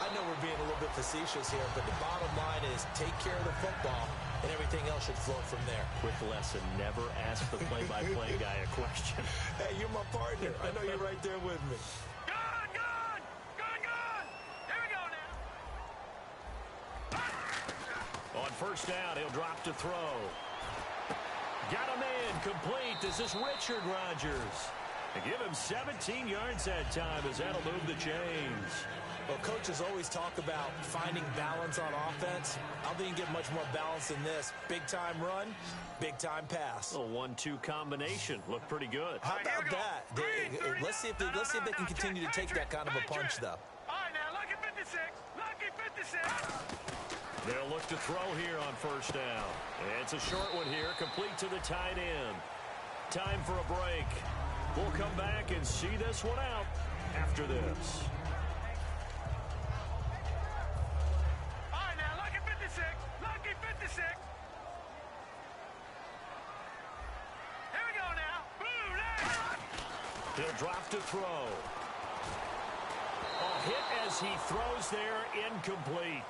C: I know we're being a little bit facetious here, but the bottom line is take care of the football, and everything else should flow from there.
B: Quick lesson, never ask the play-by-play guy a question.
C: Hey, you're my partner. I know you're right there with me.
B: On first down, he'll drop to throw. Got him in, complete. This is Richard Rodgers. They give him 17 yards that time as that'll move the chains.
C: Well, coaches always talk about finding balance on offense. I don't think you can get much more balance than this. Big-time run, big-time pass.
B: A 1-2 combination. Looked pretty good.
C: How about that? Let's see if they can continue to take that kind of a punch, though.
D: All right, now, lucky 56. Lucky 56.
B: They'll look to throw here on first down. It's a short one here, complete to the tight end. Time for a break. We'll come back and see this one out after this.
D: All right, now, lucky 56. Lucky 56. Here we go now. Boom,
B: He'll drop to throw. A hit as he throws there, incomplete.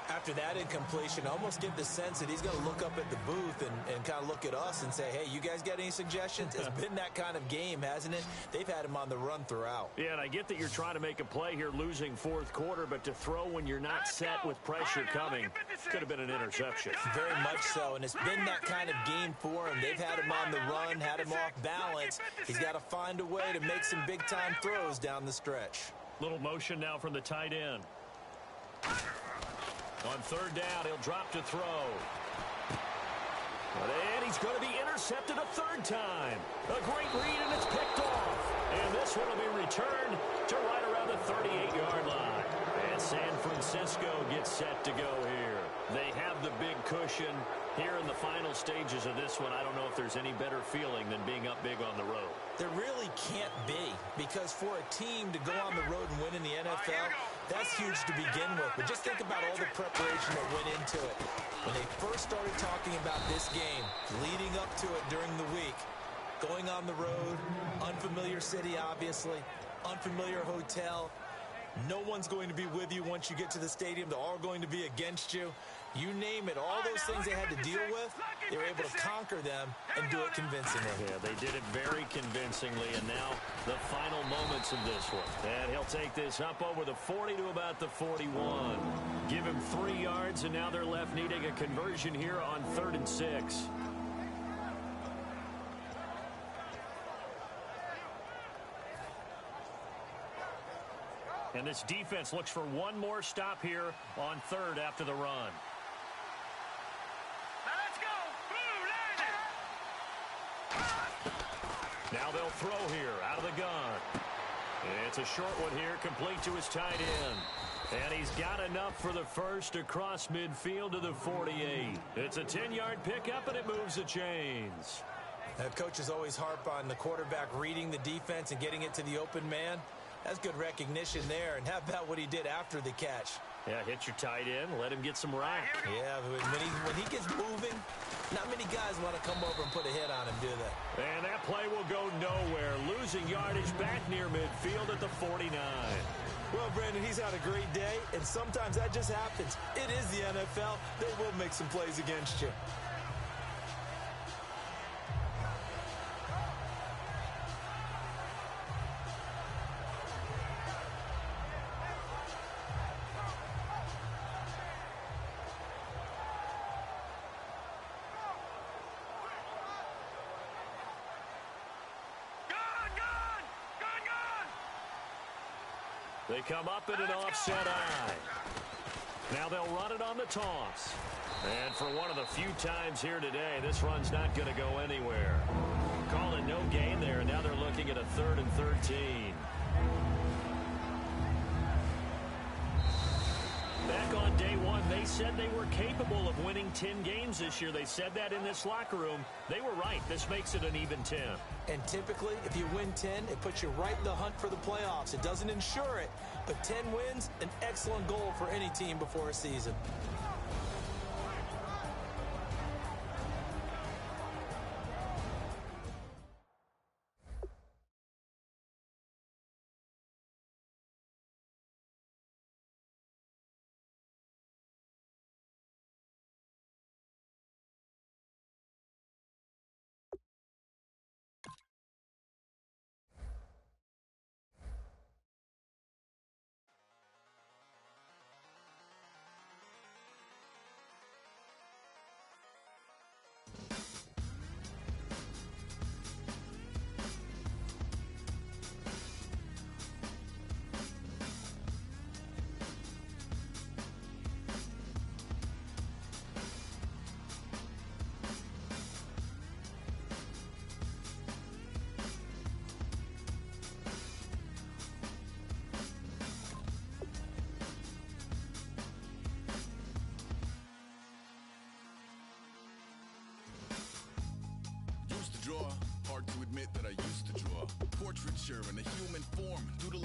C: After that incompletion, I almost get the sense that he's going to look up at the booth and kind of look at us and say, hey, you guys got any suggestions? It's been that kind of game, hasn't it? They've had him on the run throughout.
B: Yeah, and I get that you're trying to make a play here losing fourth quarter, but to throw when you're not set with pressure coming could have been an interception.
C: Very much so, and it's been that kind of game for him. They've had him on the run, had him off balance. He's got to find a way to make some big-time throws down the stretch.
B: Little motion now from the tight end. On third down, he'll drop to throw. And he's going to be intercepted a third time. A great read, and it's picked off. And this one will be returned to right around the 38-yard line. And San Francisco gets set to go here. They have the big cushion. Here in the final stages of this one, I don't know if there's any better feeling than being up big on the road.
C: There really can't be, because for a team to go on the road and win in the NFL, that's huge to begin with. But just think about all the preparation that went into it. When they first started talking about this game, leading up to it during the week, going on the road, unfamiliar city, obviously, unfamiliar hotel. No one's going to be with you once you get to the stadium. They're all going to be against you. You name it, all those things they had to deal with, they were able to conquer them and do it convincingly.
B: Yeah, they did it very convincingly, and now the final moments of this one. And he'll take this up over the 40 to about the 41. Give him 3 yards, and now they're left needing a conversion here on 3rd and 6. And this defense looks for one more stop here on 3rd after the run.
D: Let's go. Boom,
B: Now they'll throw here out of the gun. It's a short one here, complete to his tight end. And he's got enough for the first across midfield to the 48. It's a 10-yard pickup, and it moves the chains.
C: Coaches always harp on the quarterback reading the defense and getting it to the open man. That's good recognition there. And how about what he did after the catch?
B: Yeah, hit your tight end, let him get some rack.
C: Yeah, when he gets moving, not many guys want to come over and put a hit on him, do they?
B: And that play will go nowhere. Losing yardage back near midfield at the 49.
C: Well, Brandon, he's had a great day, and sometimes that just happens. It is the NFL. They will make some plays against you.
B: They come up in an offset eye. Now they'll run it on the toss. And for one of the few times here today, this run's not going to go anywhere. Calling no gain there, and now they're looking at a 3rd and 13. Back on day one, they said they were capable of winning 10 games this year. They said that in this locker room. They were right. This makes it an even 10.
C: And typically, if you win 10, it puts you right in the hunt for the playoffs. It doesn't ensure it, but 10 wins, an excellent goal for any team before a season.
E: Draw. Hard to admit that I used to draw. Portraiture in a human form. Doodle